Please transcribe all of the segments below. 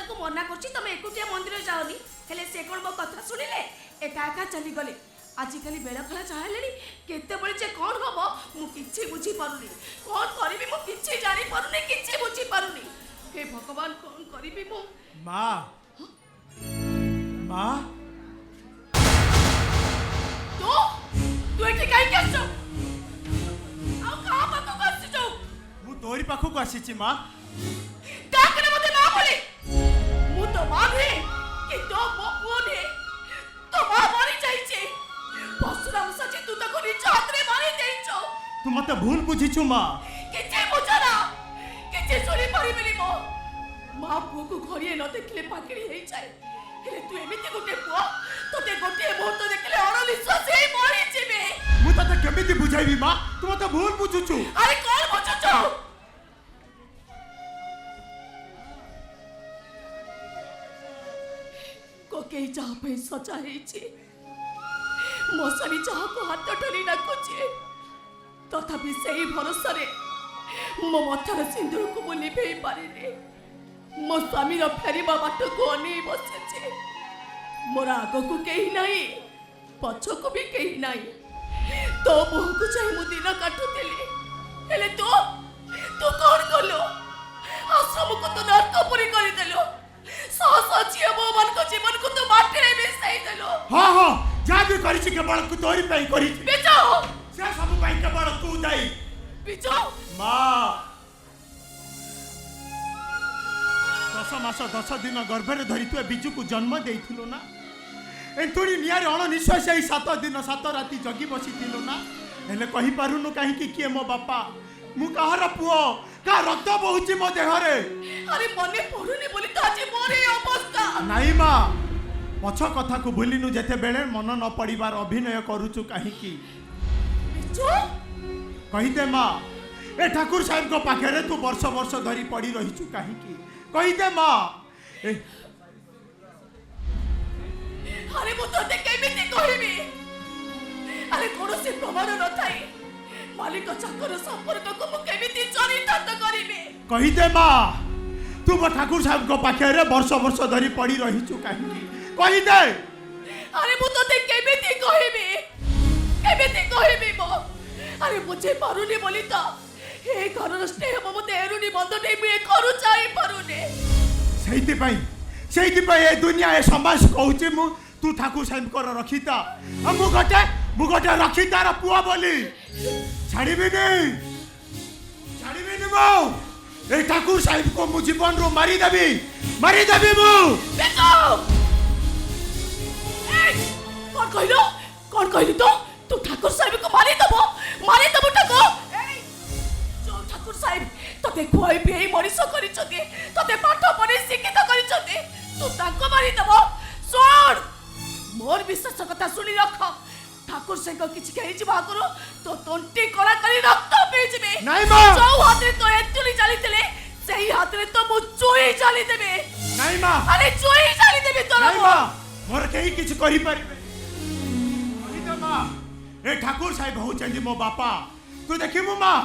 ताको मना करछि तमे एकुटिया मंदिर जाओनी हेले से कोन मो कथा सुनिले एका एका चली गले आजिकली बेला खला चाहलेनी केते बळे जे कोन हबो मु किछि बुझी पारुनी कोन करिबी मु किछि जानि पारुनी किछि बुझी पारुनी हे भगवान कोन करिबी मु माँ माँ तू एठी काई केसो आ का पाको करछ मु तोरी पाखु को आसीची माँ डाकने मते ना बोली मु तो माने कि तो मो ने तो मां मरी जाइछे परशुराम सची तू ताको निज हाथ रे मारी देइछो तू मते भूल बुझीछु माँ किछे बुझना किछे सुनी परिबेली मो मां पुओ को घरिए न देखले पाकड़ी हेइ जाय हेले तू एमिति गुटे पुओ तोते गोटे मुहूर्त देखले अणविश्वास हेइ मरी जिबे मु तते केमिति बुझाइबी माँ तू मते भूल बुझुछु अरे कोन बुझुछो कोकेई चाह पे सचा हेछि मशारी चाह को हाथ ठोली डाकुछे तथापि सेही भरोसा रे मो मथर सिंदूर को बोली भे पारिने मो स्वामी रो फेरीबा बाट को अनेई बसेछे मोर आगो को केही नाही पछ को भी केही नाही तो मुह को चाहि मु दिन काटुतेली हेले तू कोन कलो आश्रम को तो नरक पुरी करि देलो सहसाचिया मो मन को जीवन को तो माटे मिसाई देलो हाँ हाँ जा भी करिछि केवल तू तोरी पई करिछि बेचाओ से सब पई केवल तू दाई बेचाओ माँ 10 मास 10 दिन गर्भरे धरी तु बिजु को जन्म देइथिलो ना एंतुड़ी नियारे अण निश्वास 7 दिन 7 राति जगी बसिथिलो ना हेले कहि पारुनु काहे कि किए मो बापा मु कहार पुओ का रक्त बहुची मो देहरे अरे मने पड़ुनी बोली तो आज मोरे अवस्था नाही माँ पछ कथा को भूलिनु जेते बेले मन न पड़िबार अभिनय करूचु काहे कि बेचो कहिदे माँ ए ठाकुर साहेब को पाखरे तू वर्ष वर्ष धरी पड़ी रहिचु काहे कि कहिदे माँ अरे मु तोते केमिति कहिबी अरे कोनोसी प्रमाण न थाई मालिक चाकर संपर्क को मु केमिति चरितार्थ करिबी कहिदे माँ तू मो ठाकुर साहेब को पाखरे वर्ष वर्ष धरी पड़ी रहिचु काहे कि कहिदे अरे मु तोते केमिति कहिबी मो अरे बुझे पारुनी बोली तो हे घर स्नेह ममते एरुनी बंधने मिले करू चाहि पारुनी सेहिति पई ए दुनिया ए समाज कहूची मु तू ठाकुर साहेब को रखिता मु गोटे रखितार पुआ बोली छाड़ीबिनी मो ए ठाकुर साहेब को मु जीवन रो मारी देबी मु बेचो कौन कहलो तो तू ठाकुर साहेब को मारी दबो ठाकुर साहेब तते खुआई पिए मनीष करिछथि तते पाठ पढ़े शिक्षित करिछथि तू ताको मारी दबो सुन मोर विश्वास कथा सुनी रख ठाकुर से को किछ कहि जिबा करो तो तंटी कला करी रक्त पी जिबे नाही मां जो हाथ रे तो एतुली चली तले सेही हाथ रे तो मु चोई चली देबे नाही मां अरे चोई चली देबे तोरा नाही मां मोर केही किछ करि परिबे कहि मां ए ठाकुर साहेब हो चंदी मो बापा तू देखिबो मां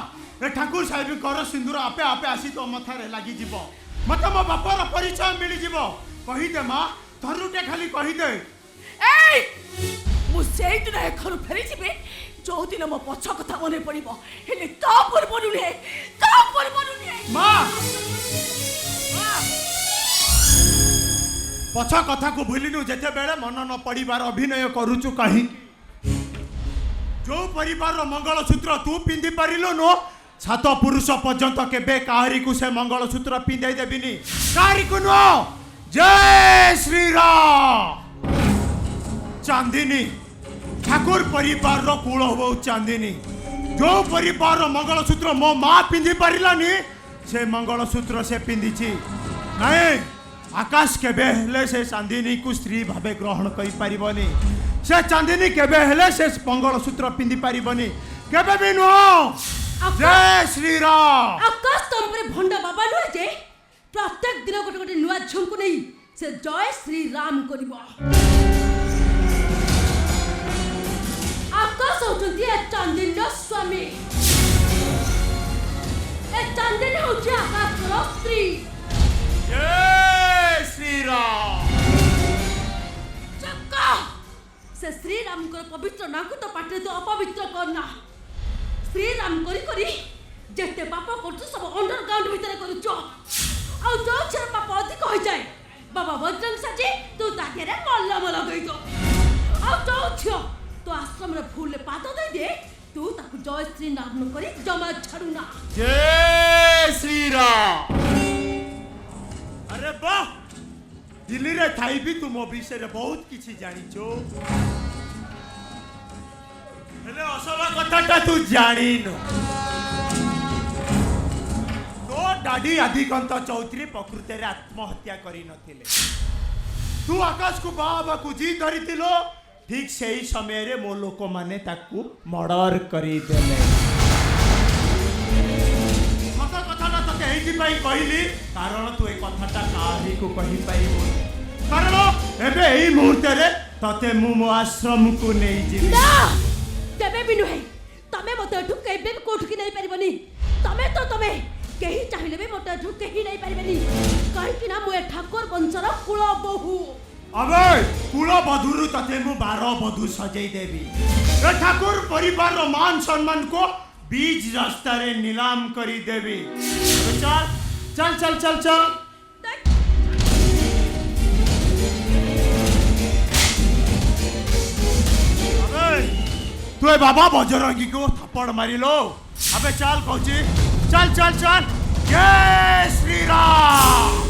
ए ठाकुर साहेब कर सिंदूर आपे आपे आसी तो मथारे लागि जीवो मते मो बापार परिचय मिली जीवो कहि दे मां धरुटे खाली कहि दे ए मु सेही दिन घर फेरी जिबे जो दिन मो पछ कथा मने पड़िबो हेले ता पर बनुने मां पछ कथा को भूलिनु जेते बेले मन न पड़िबार अभिनय करूचु कहि जो परिवार रो मंगल सूत्र तू पिंदी पारिलो नो सात पुरुष पर्यंत केबे काहरी को से मंगल सूत्र पिंदाई देबिनी काहरी को नो जय श्री राम चांदिनी ठाकुर परिवार रो कूल हो चांदिनी जो परिवार रो मंगल सूत्र मो मां पिंदी पारिलानी से मंगल सूत्र से पिंदीची नहीं आकाश केबे हेले से चांदिनी को स्त्री भावे ग्रहण करि पारिबनी से चांदिनी केबे हेले से मंगल सूत्र पिंदी पारिबनी केबे भी नो जय श्री राम आकाश तुम पर भंडा बाबा नुहे जे प्रत्येक दिन गोटे गोटे नुआ झुमकु नहीं से जय श्री राम करिबो आकाश होचंती ए चांदिनी स्वामी ए चांदिनी होची आकाश रो स्त्री जय नाकु तो पाटे तो अपवित्र करना श्री राम करी जेते पाप करछु सब अंडरग्राउंड भीतर करूछो आ जो छर पाप अधिक हो जाए बाबा बजरंग साजी तू ताके रे मल्लम लगई दो आ जो छियो तो आश्रम रे फूल पात दे दे तू ताकू जय श्री राम करी जमा छाड़ू ना जय श्री राम। अरे वाह दिल्ली रे थाई भी तुम विषय रे बहुत किछि जानिछो हेले असला कथाटा तू जानिनो तो डाडी आदिकांत चौधरी प्रकृति रे आत्महत्या करी नथिले तू आकाश को बाबा को जी धरितिलो ठीक सही समय रे मो लोक माने ताकू मर्डर करी देले मत कथाटा तके एथि पई कहली कारण तू ए कथाटा काहे को कहि पाइबो कारण एबे एही मुहूर्त रे तते मु मो आश्रम को नै जिबी ना केबे भी नुहे तमे मते एठु केबे भी कोठ की नहीं परिबनी तमे केही चाहिले भी मते एठु केही नहीं परिबनी कहि कि ना मु ए ठाकुर वंशर कुल बहु अबे कुल बधुरु तते मु 12 बधु सजई देबी ए ठाकुर परिवार रो मान सम्मान को बीच रास्ता रे नीलाम करी देबी अबे चल चल चल चल चल अबे तू ए बाबा बजरंगी को थप्पड़ मारी लो अबे चल कहूची चल चल चल जय श्री राम।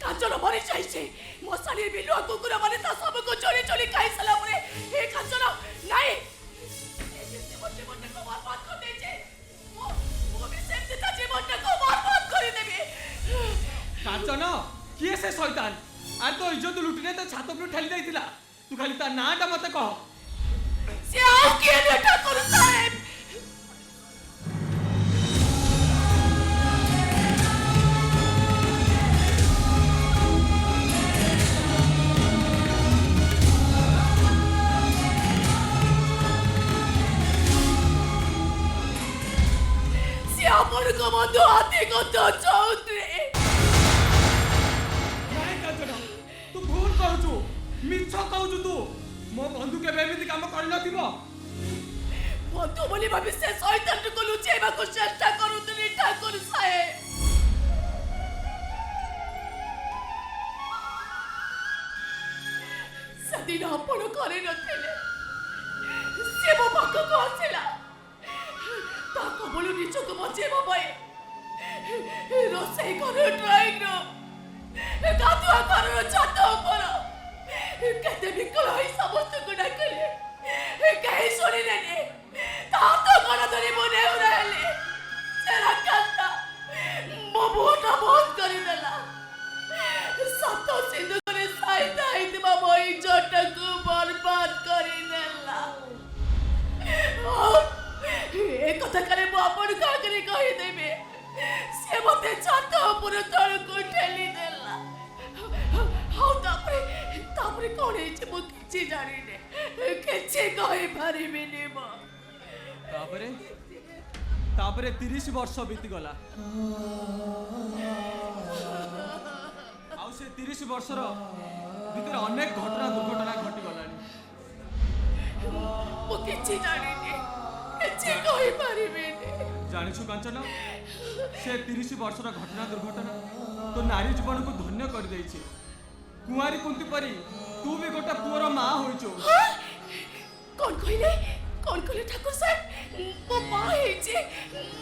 कांचन मरी जाइछे मसाली बिलुआ कुकुर माने ता सब को चोरी चोरी खाइ सला परे हे कांचन नाही मोटे मोटे को बर्बाद कर देछे वो भी सेम ता जीवन को बर्बाद कर देबे कांचन किए से शैतान आ तो इज्जत लुटने तो छात पर ठेली दैतिला तू खाली ता नाटा मते कह से आओ के बेटा कर साहेब अपन को बंधु हाथी को तो चौधरी नाही कांचन तू भूल कहू मिछ कहू तू मो बंधु के बेमिति काम कर नथिबो बंधु बोली भाभी से शैतान को लुचेबा को चेष्टा करूतली ठाकुर साहेब सदिन अपन करे नथिले से मो पाख को आसिला ताको बोलू निचो को बचेबा पाए रोसई करू ड्राइंग रो गाधुआ करू छत ऊपर केते बिकल होई समस्त को डाकले कहीं सुनी नहीं ता तो कोन धरी बने उड़ाले सेरा कांता मो बोटा बहुत करी देला सत सिंधु करे साइता आइतबा मोई जट को बर्बाद करी देला ए कथा करे मो अपन का करे कहि देबे से ମତେ ଛାତ ଉପରୁ ତଳକୁ ଠେଲି ଦେଲା। ଆଉ ତାପରେ କଣ ହେଇଛି ମୁଁ କିଛି ଜାଣିନି, କିଛି କହିପାରିବିନି ମୁଁ। ତାପରେ 30 ବର୍ଷ ବିତିଗଲା। ଆଉ ସେ 30 ବର୍ଷର ଭିତରେ ଅନେକ ଘଟଣା ଦୁର୍ଘଟଣା ଘଟିଗଲାଣି। ମୁଁ କିଛି ଜାଣିନି, କିଛି କହିପାରିବିନି। ଜାଣିଛୁ କାଞ୍ଚନ, ସେ 30 ବର୍ଷର ଘଟଣା ଦୁର୍ଘଟଣା ତୋ ନାରୀ ଜୀବନକୁ ଧନ୍ୟ କରିଦେଇଛି। କୁଆରୀ କୁନ୍ତି ପରି ତୁ ବି ଗୋଟେ ପୁଅର ମା ହୋଇଛୁ। କଣ କହିଲେ ଠାକୁର ସାହେବ? ମୋ ମା ହେଇଛି,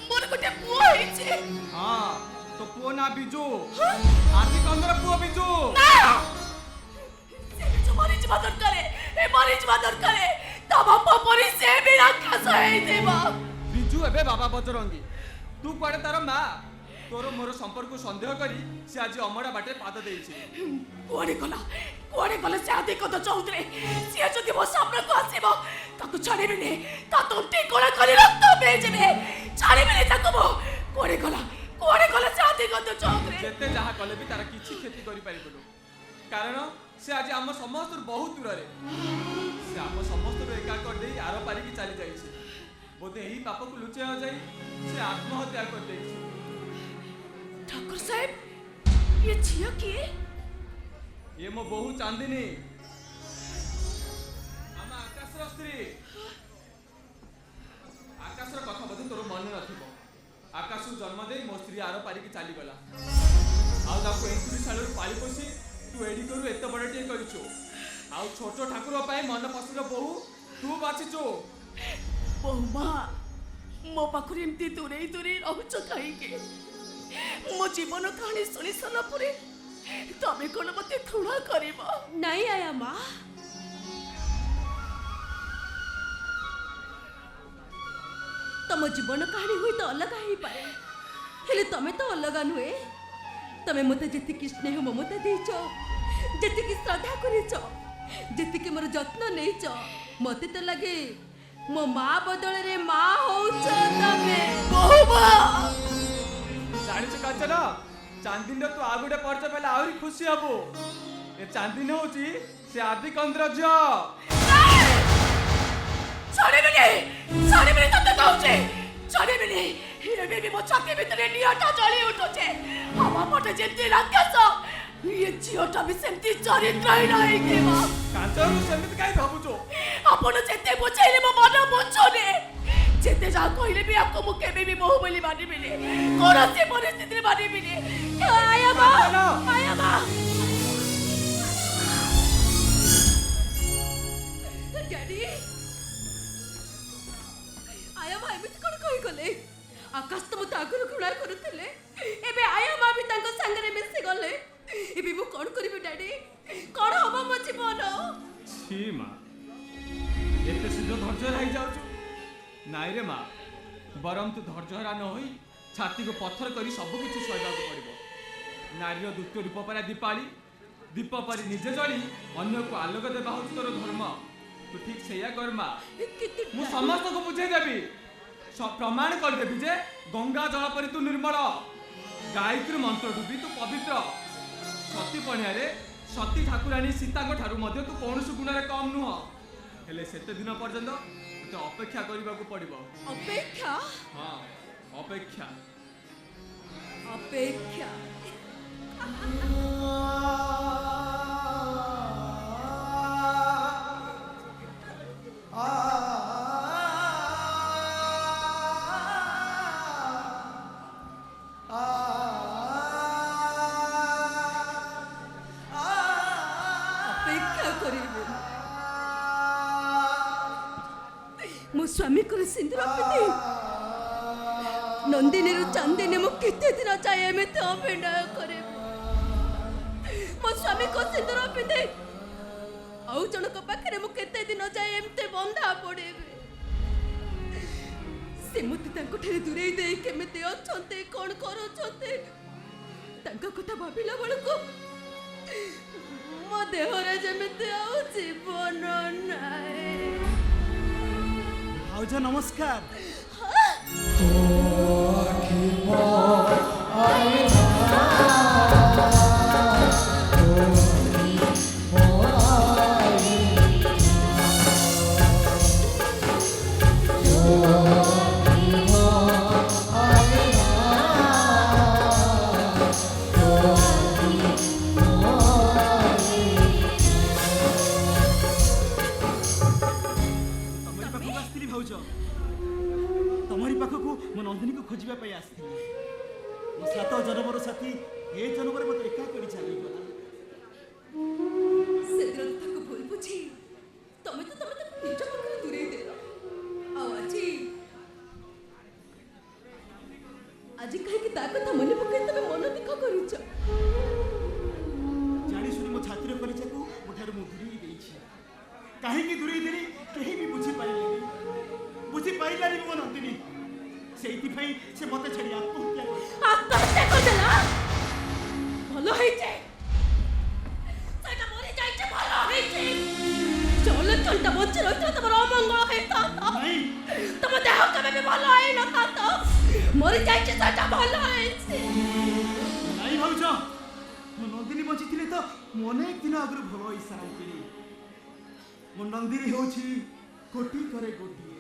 ମୋର ଗୋଟେ ପୁଅ ହେଇଛି। ହଁ, ତୋ ପୁଅ ନା ବିଜୁ, ଆଦି କନ୍ଦର ପୁଅ ବିଜୁ। ସେ ବିଜୁ ମରିଯିବା ଦରକାର। ତା ବାପା ପରି ସେ ବି ରାକ୍ଷସ ହେଇଥିବ। ବିଜୁ ଏବେ ବାବା ବଜରଙ୍ଗୀ, ତୁ କୁଆଡେ ତାର ମା? ତୋର ମୋର ସମ୍ପର୍କ ସନ୍ଦେହ କରି ସେ ଆଜି ଅମଡ଼ା ବାଟେ ପାଦ ଦେଇଛି। କୁଆଡେ ଗଲା ସେ ଆଦିକନ୍ଦ ଚୌଧୁରୀ? ସିଏ ଯଦି ମୋ ସାମ୍ନାକୁ ଆସିବ ତାକୁ ଛାଡ଼ିବିନି, ତା ତଣ୍ଟି କୋଳା କରି ରକ୍ତ ପିଇଯିବି, ଛାଡ଼ିବିନି ତାକୁ ମୁଁ। କୁଆଡେ ଗଲା ସେ ଆଦିକନ୍ଦ ଚୌଧୁରୀ? ଯେତେ ଯାହା କଲେ ବି ତାର କିଛି କ୍ଷତି କରିପାରିବୁନୁ, କାରଣ ସେ ଆଜି ଆମ ସମସ୍ତରୁ ବହୁତ ଦୂରରେ। ସେ ଆମ ସମସ୍ତଙ୍କୁ ଏକା କରିଦେଇ ଆର ପାରିକି ଚାଲି ଯାଇଛି। ବୋଧେ ଏହି ପାପକୁ ଲୁଚେଇବା ଯାଇ ସେ ଆତ୍ମହତ୍ୟା କରିଦେଇଛି। ଠାକୁର ସାହେବ, ये ଝିଅ କିଏ? ये ମୋ ବୋହୁ ଚାନ୍ଦିନୀ, ଆମ ଆକାଶର ସ୍ତ୍ରୀ। ଆକାଶର କଥା ବୋଧେ ତୋର ମନେ ନଥିବ। ଆକାଶକୁ ଜନ୍ମ ଦେଇ ମୋ ସ୍ତ୍ରୀ ଆର ପାରିକି ଚାଲିଗଲା। ଆଉ ତାକୁ 31 ସାଳରୁ ପାଳି ପୋଷି ତୁ ଏଡି କରୁ ଏତେ ବଡ଼ଟିଏ କରିଛୁ। ଆଉ ଛୋଟ ଠାକୁର ପାଇଁ ମନ ପସନ୍ଦ ବୋହୁ ତୁ ବାଛିଛୁ। ବୋହୂମା, ମୋ ପାଖରୁ ଏମିତି ଦୂରେଇ ରହୁଛ କାହିଁକି? ମୋ ଜୀବନ କାହାଣୀ ଶୁଣି ସାରିଲା ପରେ ତମେ କଣ ମତେ ଘୃଣା କରିବ? ନାଇଁ ଆୟା ମା, ତମ ଜୀବନ କାହାଣୀ ହୁଏତ ଅଲଗା ହେଇପାରେ, ହେଲେ ତମେ ତ ଅଲଗା ନୁହେଁ। ତମେ ମତେ ଯେତିକି ସ୍ନେହ ମମତା ଦେଇଛ, ଯେତିକି ଶ୍ରଦ୍ଧା କରିଛ, ଯେତିକି ମୋର ଯତ୍ନ ନେଇଛ, ମତେ ତ ଲାଗେ ମୋ ମା ବଦଳରେ ମା ହଉଛ ତମେ। ବୋହୂମା, ଜାଣିଛୁ କାଞ୍ଚନ, ଚାନ୍ଦିନୀର ତୁ ଆଉ ଗୋଟେ ପରିଚୟ ପାଇଲେ ଆହୁରି ଖୁସି ହବୁ। ଏ ଚାନ୍ଦିନୀ ହଉଛି ସେ ଆଦି କନ୍ଦର ଝିଅ। ଛାଡ଼ିବିନି ତତେ କହୁଛି, ଛାଡ଼ିବିନି। ଏବେ ବି ମୋ ଛାତି ଭିତରେ ନିଆଁଟା ଜଳି ଉଠୁଛି। ଆମ ପଟେ ଯେମିତି ରାକ୍ଷସ, ଏ ଝିଅଟା ବି ସେମିତି ଚରିତ୍ରହୀନ ହେଇଥିବ। କାଞ୍ଚନ, ତୁ ସେମିତି କାହିଁ ଭାବୁଛୁ? ଆପଣ ଯେତେ ବୁଝେଇଲେ ମୋ ମନ ବୁଝୁନି। ଯେତେ ଯାହା କହିଲେ ବି ଆକୁ ମୁଁ କେବେ ବି ବୋହୂ ବୋଲି ମାନିବିନି, କୌଣସି ପରିସ୍ଥିତିରେ ମାନିବିନି। ଆୟା ମା, ଡ୍ୟାଡି, ଆୟା ମା ଏମିତି କଣ କହିଗଲେ? ଆକାଶ ତ ମତେ ଆଗରୁ ଘୃଣା କରୁଥିଲେ, ଏବେ ଆୟା ମା ବି ତାଙ୍କ ସାଙ୍ଗରେ ମିଶି ଗଲେ। ଏବେ ମୁଁ କଣ କରିବି ଡ୍ୟାଡି? କଣ ହବ ମୋ ଜୀବନ? ଛି ମା, ଏତେ ଶୀଘ୍ର ଧୈର୍ଯ୍ୟ ହେଇଯାଉଛୁ? ନାଇଁ ରେ ମା, ବରଂ ତୁ ଧୈର୍ଯ୍ୟହରା ନ ହୋଇ ଛାତିକୁ ପଥର କରି ସବୁ କିଛି ସହିବାକୁ ପଡ଼ିବ। ନାରୀର ଦ୍ୱିତୀୟ ରୂପ ପରା ଦୀପାଳି। ଦୀପ ପରି ନିଜେ ଜଳି ଅନ୍ୟକୁ ଆଲୋକ ଦେବା ହେଉଛି ତୋର ଧର୍ମ। ତୁ ଠିକ୍ ସେଇଆ କର ମା। ମୁଁ ସମସ୍ତଙ୍କୁ ବୁଝେଇ ଦେବି, ପ୍ରମାଣ କରିଦେବି ଯେ ଗଙ୍ଗା ଜଳ ପରି ତୁ ନିର୍ମଳ, ଗାୟତ୍ରୀ ମନ୍ତ୍ରଠୁ ବି ତୁ ପବିତ୍ର। ସତୀ ପଣିଆରେ ସତୀ ଠାକୁରାଣୀ ସୀତାଙ୍କ ଠାରୁ ମଧ୍ୟ ତୁ କୌଣସି ଗୁଣରେ କମ୍ ନୁହଁ। ହେଲେ ସେତେ ଦିନ ପର୍ଯ୍ୟନ୍ତ ତତେ ଅପେକ୍ଷା କରିବାକୁ ପଡ଼ିବ। ଅପେକ୍ଷା? ହଁ, ଅପେକ୍ଷା। ଅପେକ୍ଷା? ମୋ ସ୍ୱାମୀଙ୍କର ସିନ୍ଦୁର ପିନ୍ଧି ନନ୍ଦିନୀରୁ ଚାନ୍ଦିନୀ ମୁଁ କେତେ ଦିନ ଯାଏ ଏମିତି ଅଭିନୟ କରିବି। ମୋ ସ୍ୱାମୀଙ୍କ ସିନ୍ଦୁର ପିନ୍ଧି ଆଉ ଜଣଙ୍କ ପାଖରେ ମୁଁ କେତେ ଦିନ ଯାଏ ଏମିତି ବନ୍ଧା ପଡ଼ିବି। ସେ ମୋତେ ତାଙ୍କଠାରୁ ଦୂରେଇ ଦେଇ କେମିତି ଅଛନ୍ତି, କ'ଣ କରୁଛନ୍ତି, ତାଙ୍କ କଥା ଭାବିଲା ବେଳକୁ ମୋ ଦେହରେ ଯେମିତି ଆଉ ଜୀବନ ନାହିଁ। भाउज नमस्कार। हाँ? ତମରି ପାଖକୁ ଆସିଥିଲି ଭାଉଜ। ତମରି ପାଖକୁ ମୋ ନନ୍ଦିନୀକୁ ଖୋଜିବା ପାଇଁ ଆସିଥିଲି। ମୋ 7 ଜନ୍ମର ସାଥୀ ଏ ଜନ୍ମରେ ମୋତେ ଏକା କରି ଚାଲିଗଲା। ସେଦିନ ତାକୁ ଭୁଲ ବୁଝି ତମେ ତାକୁ ନିଜ ପାଖରେ ଦୂରେଇ ଦେଲ। ଆଉ ଆଜି କାହିଁକି ତା କଥା ମନେ ପକାଇ ତମେ ମନ ଦୁଃଖ କରୁଛ? ଜାଣି ଶୁଣି ମୋ ଛାତିର କଲିଜାକୁ ମୋ ଠାରୁ ମୁଁ ଦୂରେଇ ଦେଇଛି। କାହିଁକି ଦୂରେଇ ଦେଲି କେହି ବି ବୁଝିପାରିଲେନି। ବୁଝିପାରିଲାନି ମୋ ନନ୍ଦିନୀ। ସେଇଥିପାଇଁ ସେ ମୋତେ ଛାଡ଼ି ଆତ୍ମହତ୍ୟା କଲା। ଆତ୍ମହତ୍ୟା କରିଦେଲା? ଭଲ ହେଇଛି, ସେଇଟା ମରି ଯାଇଛି। ଭଲ ହେଇଛି। ଚଳଚଞ୍ଚଟା ବଞ୍ଚି ରହିଥିଲେ ତମର ଅମଙ୍ଗଳ ହେଇଥାନ୍ତା। ନାଇଁ ତମ ଦେହ କେବେ ବି ଭଲ ହେଇନଥାନ୍ତା। ମରି ଯାଇଛି, ସେଇଟା ଭଲ ହେଇଛି। ନାଇଁ ଭାଉଜ, ମୋ ନନ୍ଦିନୀ ବଞ୍ଚିଥିଲେ ତ ମୁଁ ଅନେକ ଦିନ ଆଗରୁ ଭଲ ହେଇସାରନ୍ତିନି। ମୋ ନନ୍ଦିନୀ ହେଉଛି କୋଟି କରେ ଗୋଟିଏ।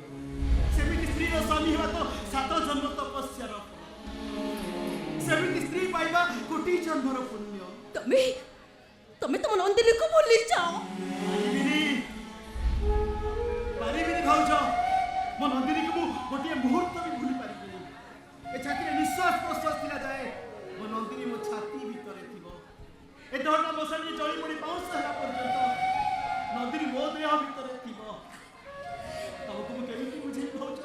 ସେମିତି ସ୍ତ୍ରୀର ସ୍ୱାମୀ ହେବା ତ 7 ଜନ୍ମ ତପସ୍ୟାର ଫଳ। ସେମିତି ସ୍ତ୍ରୀ ପାଇବା କୋଟି ଜନ୍ମର ପୁଣ୍ୟ। ତମେ ତମ ନନ୍ଦିନୀକୁ ଭୁଲି ଯାଅ। ପାରିବିନି ଭାଉଜ। ମୋ ନନ୍ଦିନୀକୁ ମୁଁ ଗୋଟିଏ ମୁହୂର୍ତ୍ତ ବି ଭୁଲି ପାରିବିନି। ଏ ଛାତିରେ ନିଶ୍ୱାସ ପ୍ରଶ୍ୱାସ ଥିଲା ଯାଏ ମୋ ନନ୍ଦିନୀ ମୋ ଛାତି ଭିତରେ ଥିବ। ଏ ଦେହଟା ମଶାଣିରେ ଜଳି ପଡ଼ି ପାଉଁଶ ହେଲା ପର୍ଯ୍ୟନ୍ତ ନନ୍ଦିନୀ ମୋ ଦେହ ଭିତରେ ଥିବ। ତମକୁ ମୁଁ କେମିତି ବୁଝେଇବି ଭାଉଜ?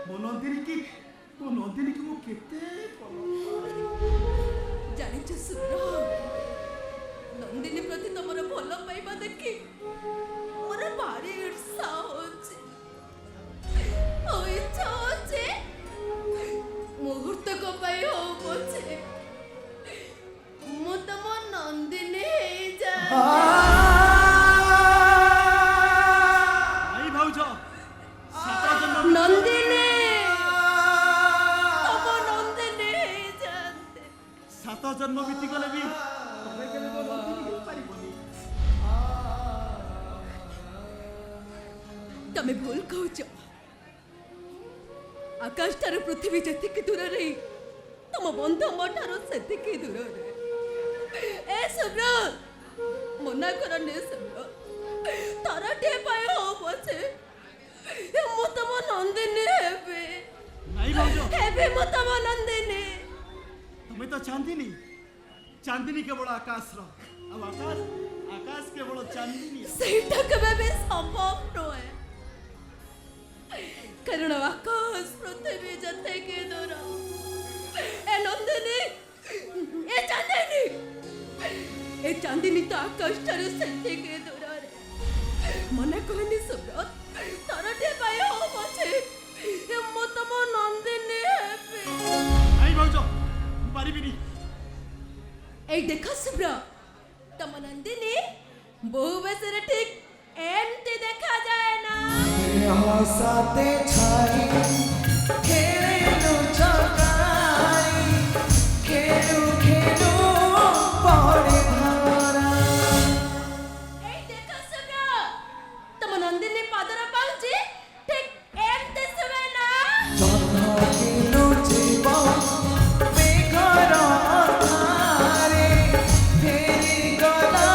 ମୋ ନନ୍ଦିନୀକି ମୁଁ କେତେ ଭଲ ପାଏ। ଜାଣିଛ ସୁର, ନନ୍ଦିନୀ ପ୍ରତି ତମର ଭଲ ପାଇବା ଦେଖି ମୋର ଭାରି ଈର୍ଷା ହଉଛି। ଆଉ ଇଚ୍ଛା ହଉଛି ମୁହୂର୍ତ୍ତକ ପାଇଁ ହଉ ପଛେ ମୁଁ ତମ ନନ୍ଦିନୀ ହେଇଯାଏ। ନାଇଁ ଭାଉଜ, 7 ଜନ୍ମ ନନ୍ଦିନୀ, ତମ ନନ୍ଦିନୀ ହେଇଯାଆନ୍ତେ। 7 ଜନ୍ମ ବିତିଗଲେ ବି ତମେ କେବେ ମୋ ନନ୍ଦିନୀ ହେଇପାରିବନି। ତମେ ଭୁଲ କହୁଛ। ଆକାଶଠାରୁ ପୃଥିବୀ ଯେତିକି ଦୂରରେ ତମ ବନ୍ଧ ମୋ ଠାରୁ ସେତିକି ଦୂରରେ। ଏ ସୁବ୍ରତ, ମନା କରନି ସୁବ୍ରତ। ଥରଟିଏ ପାଇଁ ହଉ ପଛେ ମୁଁ ତମ ନନ୍ଦିନୀ ହେବି। ନାଇଁ ଭାଉଜ, ମୁଁ ତମ ନନ୍ଦିନୀ। ତମେ ତ ଚାନ୍ଦିନୀ। ଚାନ୍ଦିନୀ କେବଳ ଆକାଶର, ଆଉ ଆକାଶ କେବଳ ଚାନ୍ଦିନୀ। ସେଇଟା କେବେ ବି ସମ୍ଭବ ନୁହେଁ। କାରଣ ଆକାଶ ପୃଥିବୀ ଯେତିକି ଦୂର, ଏ ନନ୍ଦିନୀ, ଏ ଚାନ୍ଦିନୀ ତ ଆକାଶ ଠାରୁ ସେତିକି ଦୂରରେ। ମନେ କରନି ସୁବ୍ରତ, ଥରଟିଏ ପାଇଁ ହଉ ପଛେ ମୁଁ ତମ ନନ୍ଦିନୀ ହେବି। ନାଇଁ ଭାଉଜ, ମୁଁ ପାରିବିନି। এই দেখো সুব্র, তম নন্দিনী বহু বেশরে ঠিক এমতি দেখা যায় না। হাসাতে ছাই খেলু চকাই খেলু খেলু পড়ে ধরা। এই দেখো সুব্র, তম নন্দিনী পাদর পাউচি ঠিক এমতি শুবে না। জন্ম দিলু জীবন বেঘর অন্ধারে ফেরি গলা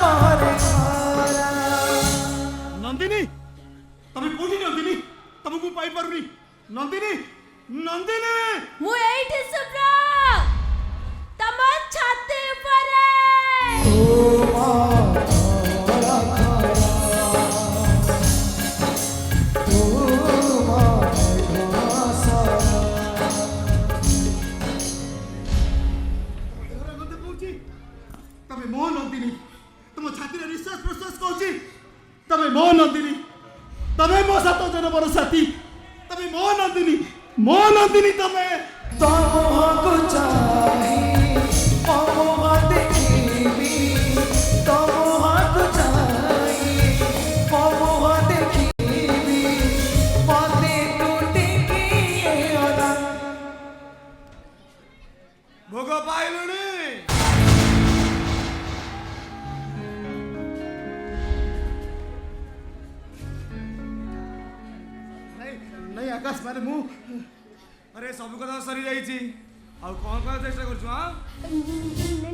পরে ধরা। ନନ୍ଦିନୀ, ତମେ କୋଉଠି ନନ୍ଦିନୀ? ତମକୁ ମୁଁ ପାଇପାରୁନି। ନନ୍ଦିନୀ, ନନ୍ଦିନୀ! ମୁଁ ଏଇଠି ସୁବ୍ର, ତମ ଛାତି ଉପରେ। ଦେହରେ ଗନ୍ଧ କହୁଛି। ତମେ ମୋ ନନ୍ଦିନୀ। ତମ ଛାତିରେ ନିଶ୍ୱାସ ପ୍ରଶ୍ୱାସ କହୁଛି। ତମେ ମୋ ନନ୍ଦିନୀ। ତମେ ମୋ 7 ଜନ୍ମର ସାଥୀ। ତମେ ମୋ ନନ୍ଦିନୀ, ମୋ ନନ୍ଦିନୀ ତମେ। ତମକୁ ଚାହିଁ ମମ ଦେଖିବି, ତମକୁ ଚାହିଁ ମମ ଦେଖିବି, ମତେ ଟୁଟିକି ଅନା। ଭୋଗ ପାଇଲୁଣି? ନାଇଁ नहीं आकाश मारे मु अरे सब कथा सरी जाइछि आ कोन कोन चेष्टा करछु हां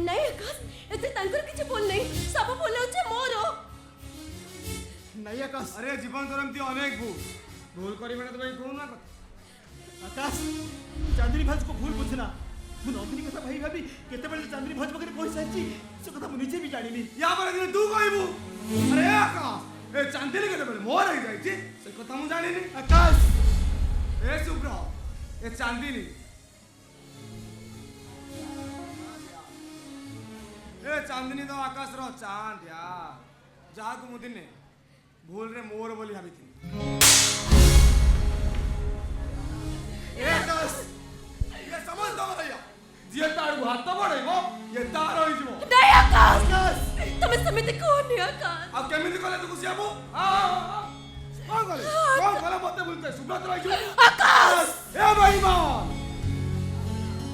नहीं आकाश एते तांकर किछ बोल नहीं सब बोले होचे मोर नहीं आकाश अरे जीवन तो एमती अनेक भूल करी बेटा भाई कोन ना आकाश चांदनी भाज को भूल बुझना मु नंदिनी कथा भाई भाभी केते बेले चांदनी भाज बकरे कहि साची से कथा मु निजे भी जानिनी या पर दिन तू कहबू अरे आकाश ए चांदनी केते बेले मोर आई जाइछि से कथा मु जानिनी आकाश ए सुब्र ए चांदनी ए चांदनी तो आकाश रो चांद या जाको मु दिने भूल रे मोर बोली भाबिथि ए आकाश ये समझ दो भैया जे तार हाथ बढेबो ये तार होई जबो नहीं आकाश तुम समिति कोन नहीं आकाश अब केमिति कले तू कुसियाबो कौन कले मते बोलते सुब्रत रहिछु आकाश ए भाई मान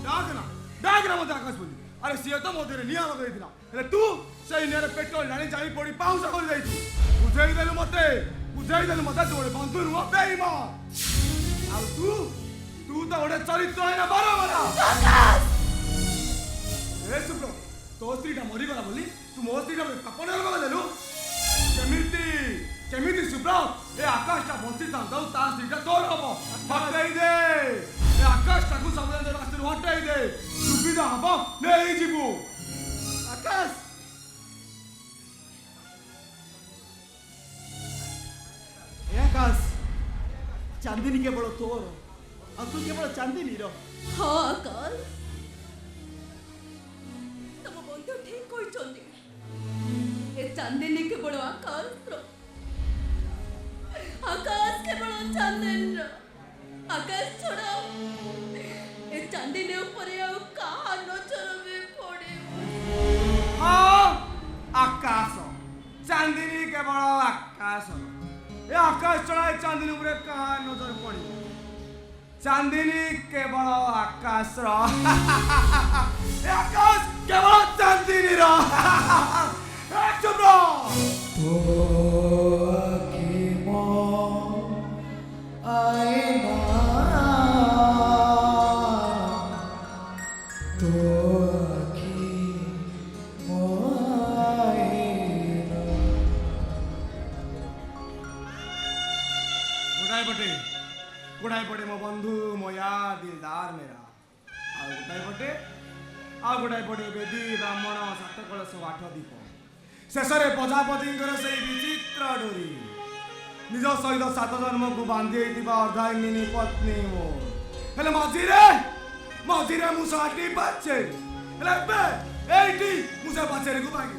डागना मते आकाश बोली अरे सिए तो मोते रे निया लगे दिला अरे तू सही नेरे पेट्रोल डाली जाई पड़ी पाउसा कर जाइछु बुझाई देलु मते तोरे बंधु नुआ बेईमान आ तू तो ओडे चरित्र है ना बराबर आकाश ए सुब्रो तो स्त्रीटा मरी गला बोली तू मो स्त्रीटा पापड़ लगा देलु केमिति सुब्रो ए आकाशटा बंची थांदा ता स्त्रीटा तोर हबो हटाई दे ए आकाशटा को सबले दे रास्ते हटाई दे सुविधा हबो नहीं जीवु आकाश ए आकाश चांदनी केवल तोर आ तू केवल चांदनी रो हाँ आकाश तुम बंधु ठीक कोई ए चांदनी केवल आकाश रो आकाश केवल चांदनी रो आकाश छोड़ो ए चांदनी ऊपर आउ कहा नजर में पड़े हाँ आकाश चांदनी केवल आकाश ए आकाश चढ़ाए चांदनी ऊपर कहा नजर पड़ी चांदनी केवल आकाश रो ए आकाश केवल चांदनी रो ए चुप रहो तो आके मौत आए ना तो आके मौत आए ना गुड़ाई पटे मो बंधु मो यार दिलदार मेरा आ गुड़ाई पटे बेदी ब्राह्मण सात कलश 8 दीप शेषे प्रजापति से विचित्र डोरी निज सहित 7 जन्म को बांधी अर्धांगिनी पत्नी मो हेले मझीरे मुसाटी बाचे हेले बे एटी मुसा बाचे को बागी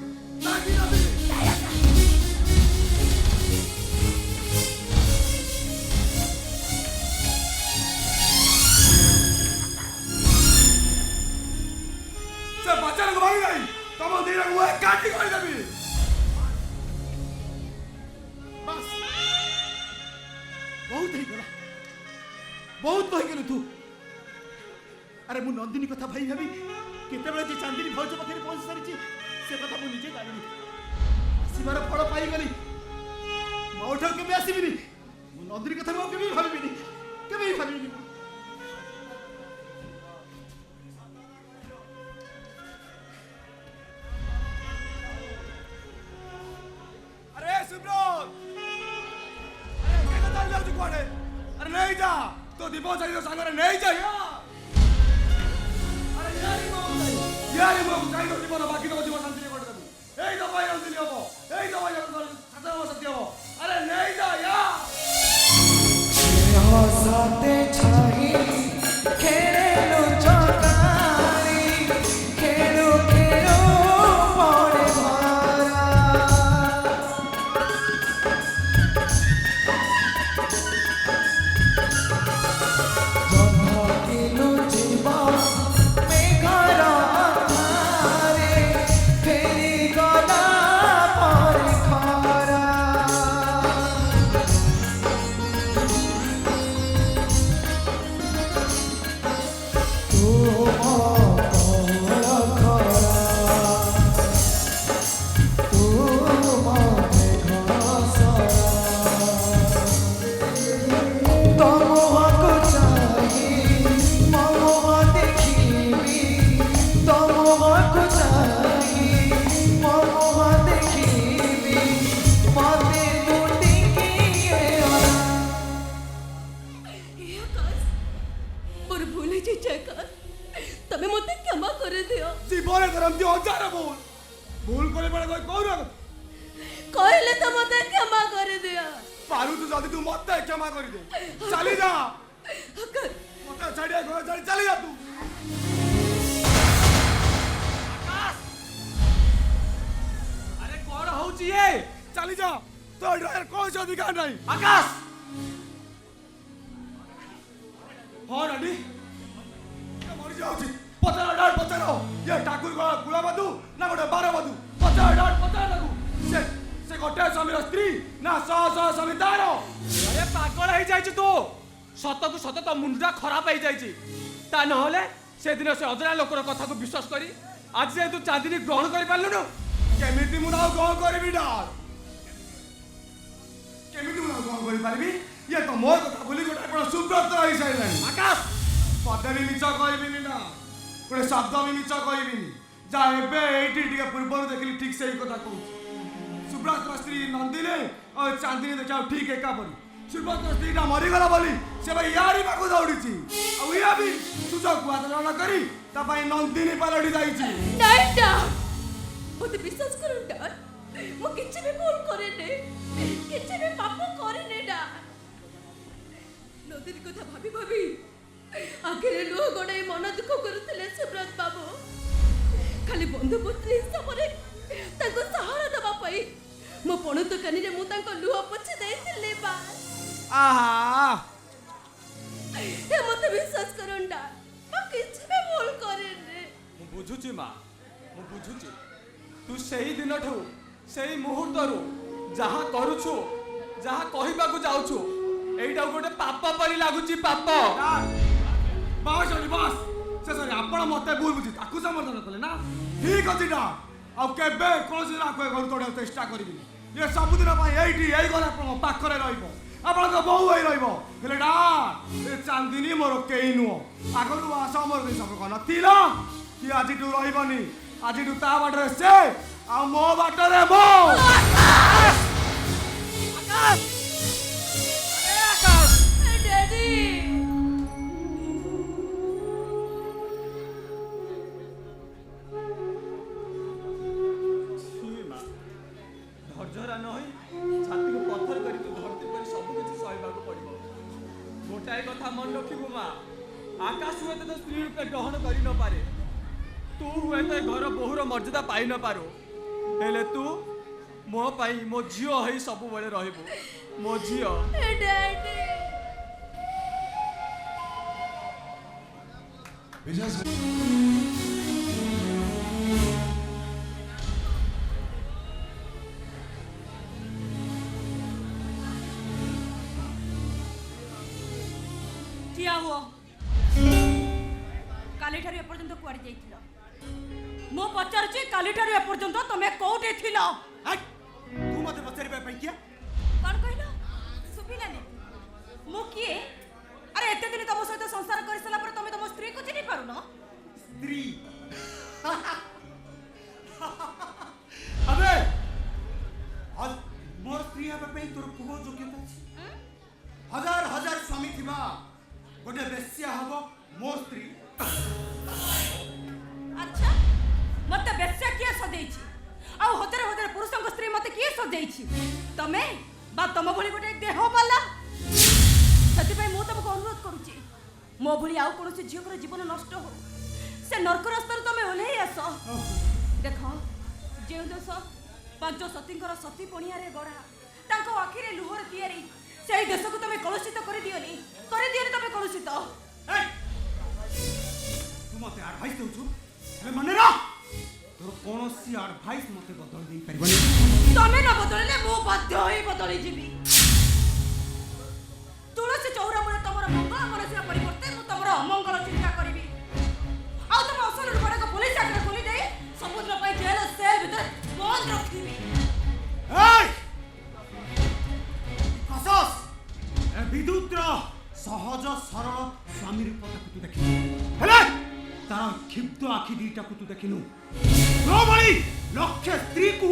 से बच्चा को बागी नहीं तुम धीरे को काटी कर देबी बस बहुत ही गला बहुत कहि गेलु तू अरे मु नंदिनी कथा भाई भाभी केते बेले जे चांदनी भौज पाखे पहुंच सारिची से कथा मु निजे जानिनी आसीबार फल पाई गली मौठ केबे आसीबिनी मु नंदिनी कथा मु केबे भाबिबिनी अरे सुब्रत अरे केना चल जाऊ कुआडे अरे नहीं जा तो दीपो चली तो संगरे नहीं जा अरे यारी मो काई तो जीवन बाकी तो जीवन शांति कर देबू एई तो भाई शांति हबो एई तो भाई सदा सत्य हबो अरे नहीं जा या हंसते छाई खेलो चौकारी खेलो खेलो पड़े मारा जन्म किलो जीवा मेघर अंधारे फेरी गला पर खारा କିଛି ଜାଗା ତମେ ମୋତେ କ୍ଷମା କରିଦିଅ। জীবনে তোর আমি হাজার ভুল ভুল করে বেড়ে কই কৌরা କହିଲେ ତ ମୋତେ କ୍ଷମା କରିଦିଅ। পারু তু যদি তু মতে ক্ষমা করে দে চালি যা মতে ছাড়িয়া ঘর ছাড়ি চালি যা তু আরে কোন হউছি এ চালি যা তোর ড্রাইভার কোন অধিকার নাই আকাশ হ্যাঁ নানি মরি যাচ্ছি পচার ডাট পচার ইয়ে ঠাকুর গুলা বাদু না গোটে বার বাদু পচার ডাট পচার লাগু সে সে গোটে স্বামীর স্ত্রী না শহ শহ স্বামী তার আরে পাগল হয়ে যাইছি তু সতকু সত তো মুন্ডা খারাপ হয়ে যাইছি তা নহলে সেদিন সে অজনা লোকর কথাকে বিশ্বাস করি আজ যে তু চাঁদিনী গ্রহণ করে পারলুনু কেমিতি মু নাও গ্রহণ করিবি ডাল কেমিতি মু নাও গ্রহণ করি পারিবি ইয়ে তো মোর কথা বলি গোটে আপন সুব্রত হই সাইলানি আকাশ পদে বি মিছ কইবিনি না গোটে শব্দ বি মিছ কইবিনি যা এবে এইটি টিকে পূର୍ବରୁ ଦେଖିଲି ঠিক সেই কথা কହୁଛି সুব্রত স্ত্রী নন্দিনী আর চাঁদিনী দেখাও ঠিক একা পরি সুব্রত স্ত্রীটা মরিগলা বলি সে ভাই ইয়ারি পাখু দৌড়িছি ଆଉ ইয়া বি সুযোগ আদরণ করি তা পাই নন্দিনী পালটি যাইছি ନାଇଁ ଡାଡ୍ ମୋତେ ବିଶ୍ୱାସ କର ଡାଡ୍ ମୁଁ କିଛି ବି ଭୁଲ କରିନି କିଛି ବି ପାପ କରିନି ଡାଡ୍ ନଦୀର କଥା ଭାବି ଭାବି ଆଗରେ ଲୁହ ଗଡ଼ାଇ ମନ ଦୁଃଖ କରୁଥିଲେ ସୁବ୍ରତ ବାବୁ ଖାଲି ବନ୍ଧୁ ପୁତ୍ରୀ ହିସାବରେ ତାଙ୍କୁ ସାହାରା ଦେବା ପାଇଁ ମୋ ପଣ ଦୋକାନୀରେ ମୁଁ ତାଙ୍କ ଲୁହ ପୋଛି ଦେଇଥିଲି ବାସ୍ আহা ଏ ମୋତେ ବିଶ୍ୱାସ କର ଡାଡ୍ ମୁଁ କିଛି ବି ଭୁଲ କରିନି ମୁଁ ବୁଝୁଛି ମା ମୁଁ ବୁଝୁଛି ତୁ ସେଇ ଦିନଠୁ ସେଇ ମୁହୂର୍ତ୍ତରୁ ଯାହା କରୁଛୁ ଯାହା କହିବାକୁ ଯାଉଛୁ এইটা ଗୋଟେ ପାପ ପରି ଲାଗୁଛି ପାପ বাস অলি বাস শেষে আপন মতে ভুল বুঝি তাকু সমর্থন কলে না ঠিক আছে না ଆଉ କେବେ କୌଣସି ନା ଘରୁ ତୋଡ଼ିବାକୁ ଚେଷ୍ଟା କରିବିନି ଇଏ ସବୁଦିନ ପାଇଁ ଏଇଠି ଏଇ ଘରେ ଆପଣଙ୍କ ପାଖରେ ରହିବ ଆପଣଙ୍କ ବୋହୂ ହେଇ ରହିବ ହେଲେ ନା ଏ ଚାନ୍ଦିନୀ ମୋର କେହି ନୁହଁ ଆଗରୁ ଆସ ମୋର କେହି ସମ୍ପର୍କ ନଥିଲ କି ଆଜିଠୁ ରହିବନି ଆଜିଠୁ ତା ବାଟରେ ସେ ଆଉ ମୋ ବାଟରେ ମୋ ଡ୍ୟାଡି ଧୈର୍ଯ୍ୟରା ନ ହୋଇ ଛାତିକୁ ପଥର କରି ତୁ ଧରତି କରି ସବୁ କିଛି ସହିବାକୁ ପଡ଼ିବ ଗୋଟାଏ କଥା ମନେ ରଖିବୁ ମା ଆକାଶ ହୁଏତ ତ ସ୍ତ୍ରୀ ରୂପେ ଗ୍ରହଣ କରି ନ ପାରେ ତୁ ହୁଏତ ଏ ଘର ବୋହୂର ମର୍ଯ୍ୟାଦା ପାଇ ନ ପାରୁ ହେଲେ ତୁ ମୋ ପାଇଁ ମୋ ଝିଅ ହେଇ ସବୁବେଳେ ରହିବୁ ମୋ ଝିଅ ଡ୍ୟାଡି ଠିଆ ହୁଅ କାଲିଠାରୁ ଏପର୍ଯ୍ୟନ୍ତ କୁଆଡ଼େ ଯାଇଥିଲ ମୁଁ ପଚାରୁଛି କାଲିଠାରୁ ଏପର୍ଯ୍ୟନ୍ତ ତମେ କୋଉଠି ଥିଲ ତୁ ମତେ ପଚାରିବା ପାଇଁ କିଏ କ'ଣ କହିଲ ଶୁଭିଲାନି ମୁଁ କିଏ ଆରେ ଏତେ ଦିନ ତମ ସହିତ ସଂସାର କରିସାରିଲା ପରେ ତମେ ତମ ସ୍ତ୍ରୀକୁ ଚିହ୍ନି ପାରୁନ স্ত্রী আবে মোর স্ত্রী হবা পাই তোর কোন যোগ্যতা আছে হাজার হাজার স্বামী থিবা গোটে বেশ্যা হব মো স্ত্রী আচ্ছা মতে বেশ্যা কিଏ ସଜେଇଛି ଆଉ ହଜାର ହଜାର ପୁରୁଷଙ୍କ ସ୍ତ୍ରୀ ମତେ କିଏ ସଜେଇଛି ତମେ ବା ତମ ଭଳି ଗୋଟେ ଦେହ ବାଲା ସେଥିପାଇଁ ମୁଁ ତମକୁ ଅନୁରୋଧ କରୁଛି ମୋ ଭଳି ଆଉ କୌଣସି ଝିଅଙ୍କର ଜୀବନ ନଷ୍ଟ ହଉ ସେ ନର୍କ ରାସ୍ତାରୁ ତମେ ଓହ୍ଲେଇ ଆସ ଦେଖ ଯେଉଁ ଦୋଷ ପାଞ୍ଚ ସତୀଙ୍କର ସତୀ ପଣିଆରେ ଗଢ଼ା ତାଙ୍କ ଆଖିରେ ଲୁହର ତିଆରି ସେଇ ଦେଶକୁ ତମେ କଳୁଷିତ କରିଦିଅନି ତମେ କଳୁଷିତ ତୁ ମତେ ଆଡଭାଇସ୍ ଦଉଛୁ ହେଲେ ମନେ ରହ ତୋର କୌଣସି ଆଡଭାଇସ୍ ମତେ ବଦଳ ଦେଇ ପାରିବନି ତମେ ନ ବଦଳିଲେ ମୁଁ ବାଧ୍ୟ ହୋଇ ବଦଳି ଯିବି ତୁଳସୀ ଚଉରା ମୂଳେ ତମର ମଙ୍ଗଳ ମନସିବା ପରିବର୍ତ୍ତେ ମୁଁ ତମର ଅମଙ୍ଗଳ ଚିନ୍ତା କରିବି ଆଉ ତମ ଅସଲ ରୂପଟାକୁ ପୋଲିସ ଆଗରେ ଖୋଲି ଦେଇ ସବୁଦିନ ପାଇଁ ଜେଲ ସେଲ୍ ଭିତରେ ବନ୍ଦ ରଖିବି এই কসস এ বিদ্যুৎর সহজ সরল স্বামী রূপটাকে তু দেখিনু হেলে তার ক্ষিপ্ত আখি দুইটাকে তু দেখিনু প্রবলি লক্ষ স্ত্রীকু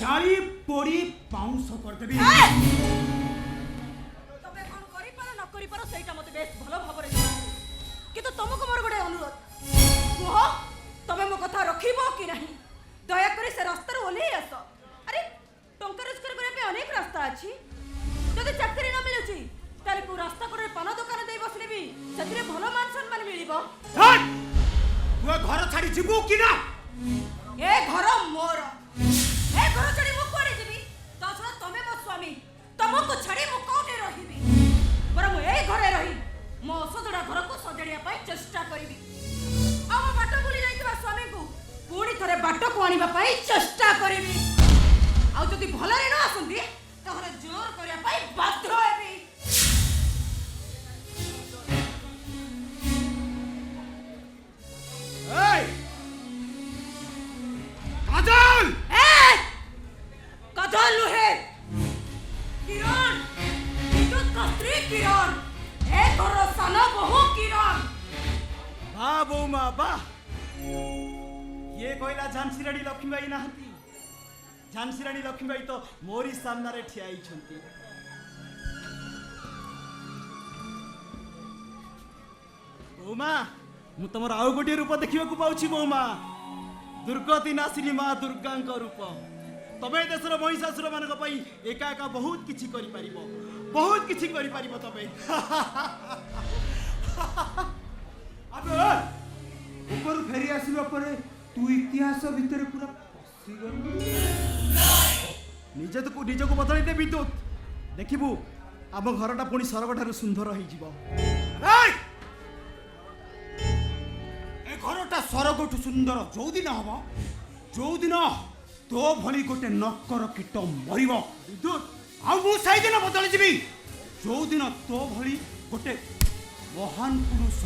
জারি পড়ি পাউঁশ করদেবি তবে কোন করিপার ন করিপার সেইটা মতে বেশ ভালো ভাବରେ জଣା କିନ୍ତୁ ତମକୁ ମୋର ଗୋଟେ ଅନୁରୋଧ କୁହ ତମେ ମୋ କଥା ରଖିବ କି ନାହିଁ ଦୟାକରି ସେ ରାସ୍ତାରୁ ଓହ୍ଲେଇ ଆସ ଆରେ ଟଙ୍କା ରୋଜଗାର କରିବା ପାଇଁ ଅନେକ ରାସ୍ତା ଅଛି ଯଦି ଚାକିରି ନ ମିଳୁଛି ତାହେଲେ କୋଉ ରାସ୍ତା କଡ଼ରେ ପାନ ଦୋକାନ ଦେଇ ବସିଲେ ବି ସେଥିରେ ଭଲ ମାନ ସମ୍ମାନ ମିଳିବ ତୁ ଘର ଛାଡି ଯିବୁ କି ନା ଏ ଘର ମୋର ଏ ଘର ଛାଡି ମୁଁ କୁଆଡେ ଯିବି ତା ଛଡା ତମେ ମୋ ସ୍ୱାମୀ ତମକୁ ଛାଡି ମୁଁ କୋଉଠି ରହିବି ବରଂ ମୁଁ ଏଇ ଘରେ ରହି ମୋ ଅସଜଡ଼ା ଘରକୁ ସଜାଡ଼ିବା ପାଇଁ ଚେଷ୍ଟା କରିବି ଆଉ ମୋ ବାଟ ଭୁଲି ଯାଇଥିବା ସ୍ୱାମୀଙ୍କୁ ପୁଣି ଥରେ ବାଟକୁ ଆଣିବା ପାଇଁ ଚେଷ୍ଟା କରିବି ଆଉ ଯଦି ଭଲରେ ନ ଆସନ୍ତି ତାହେଲେ ଜୋର କରିବା ପାଇଁ ବାଧ୍ୟ ହେବି কাজল কাজল নুহে কিরণ বিদ্যুৎ का स्त्री किरण ए घर सानो बहु किरण वाह बौमा वाह ये कहला झांसी रानी लक्ष्मीबाई नाहंती झांसी रानी लक्ष्मीबाई तो मोरी सामने ठिया होइछंती बौमा मु तमर आउ गोटे रूप देखिबा को पाउछि बौमा दुर्गति नासिनी माँ दुर्गा रूप तबे देशर महिषासुर मान एका एका बहुत किछि करि परिबो बहुत किछि करि परिबो तबे अब ऊपर फेरी आसिबा परे तू इतिहास भितर पूरा पसिगल निजको बदलै दे विद्युत देखिबु आम घरटा पुणी सरग ठारू सुंदर होई जिवो ए घरटा सरगठु सुंदर जो दिन हम जो दिन तो भली गोटे नक्कर कीट मरिब विद्युत आउ मु साई दिन बदली जीवी जो दिन तो भली गोटे महान पुरुष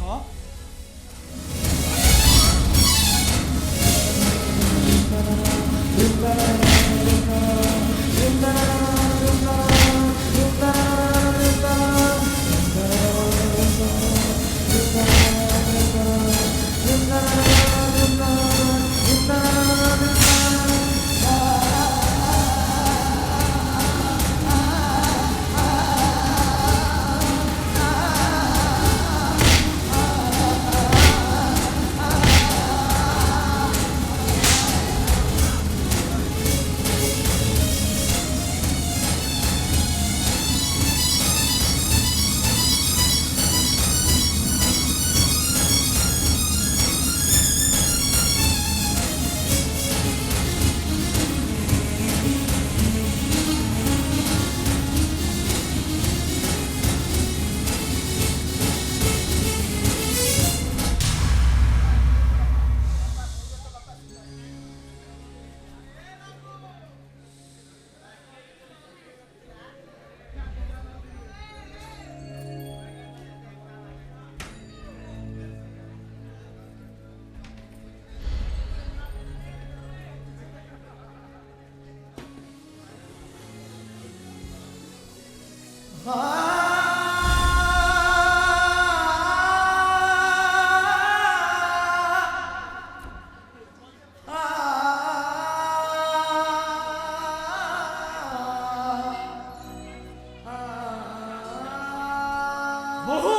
बहु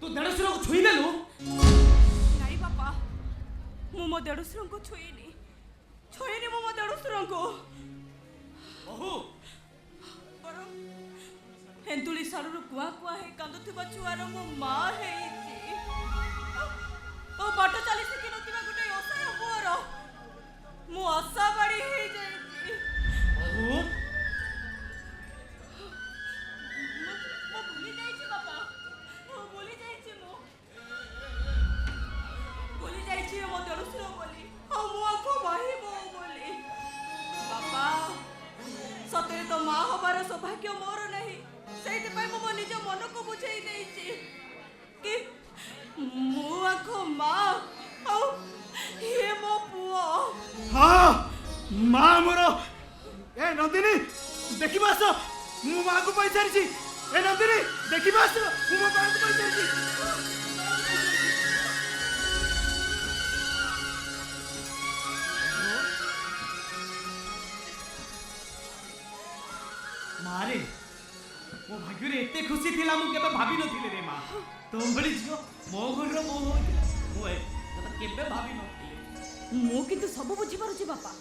तू देढशुर को छुई देलु ନାଇଁ ବାପା ମୁଁ ମୋ ଦେଢୁଶୁରଙ୍କୁ ଛୁଇଁନି ମୁଁ ମୋ ଦେଢୁଶୁରଙ୍କୁ बहु ବରଂ ହେନ୍ତୁଳି ସାଡ଼ୁରୁ କୁଆ କୁଆ ହେଇ କାନ୍ଦୁଥିବା ଛୁଆର ମୋ ମା ହେଇଛି ଓ ବାଟ ଚାଲି ଶିଖିନଥିବା ଗୋଟେ ଅସହାୟ ପୁଅର ମୁଁ ଅସାବାଡ଼ି ହେଇଯାଇଛି बहु ମୁଁ ଭୁଲି ଯାଇଛି ବାପା ମୁଁ ଭୁଲି ଯାଇଛି ମୋ ଦେଢୁଶୁର ବୋଲି ଆଉ ମୁଁ ଆଙ୍କୁ ମାହି ବୋଉ ବୋଲି ବାପା ସତରେ ତ ମା ହବାର ସୌଭାଗ୍ୟ ମୋର ନାହିଁ ସେଇଥିପାଇଁ ମୁଁ ମୋ ନିଜ ମନକୁ ବୁଝେଇ ଦେଇଛି କି ମୁଁ ଆଙ୍କୁ ମା ଆଉ ଇଏ ମୋ ପୁଅ हाँ माँ मोर ए नंदिनी देखिबा आस मु माँ को पाई सारिछि ए नंदिनी देखिबा आस मु मो माँ को पाई सारिछि मारे ମୋ ଭାଗ୍ୟରେ ଏତେ ଖୁସି ଥିଲା ମୁଁ କେବେ ଭାବି ନଥିଲି ରେ ମା ତୋ ଭଳି ଝିଅ ମୋ ଘରର ବୋହୂ ହୋଇଥିଲା ମୁଁ ଏଟା କେବେ ଭାବି ନଥିଲି ମୁଁ କିନ୍ତୁ ସବୁ ବୁଝିପାରୁଛି ବାପା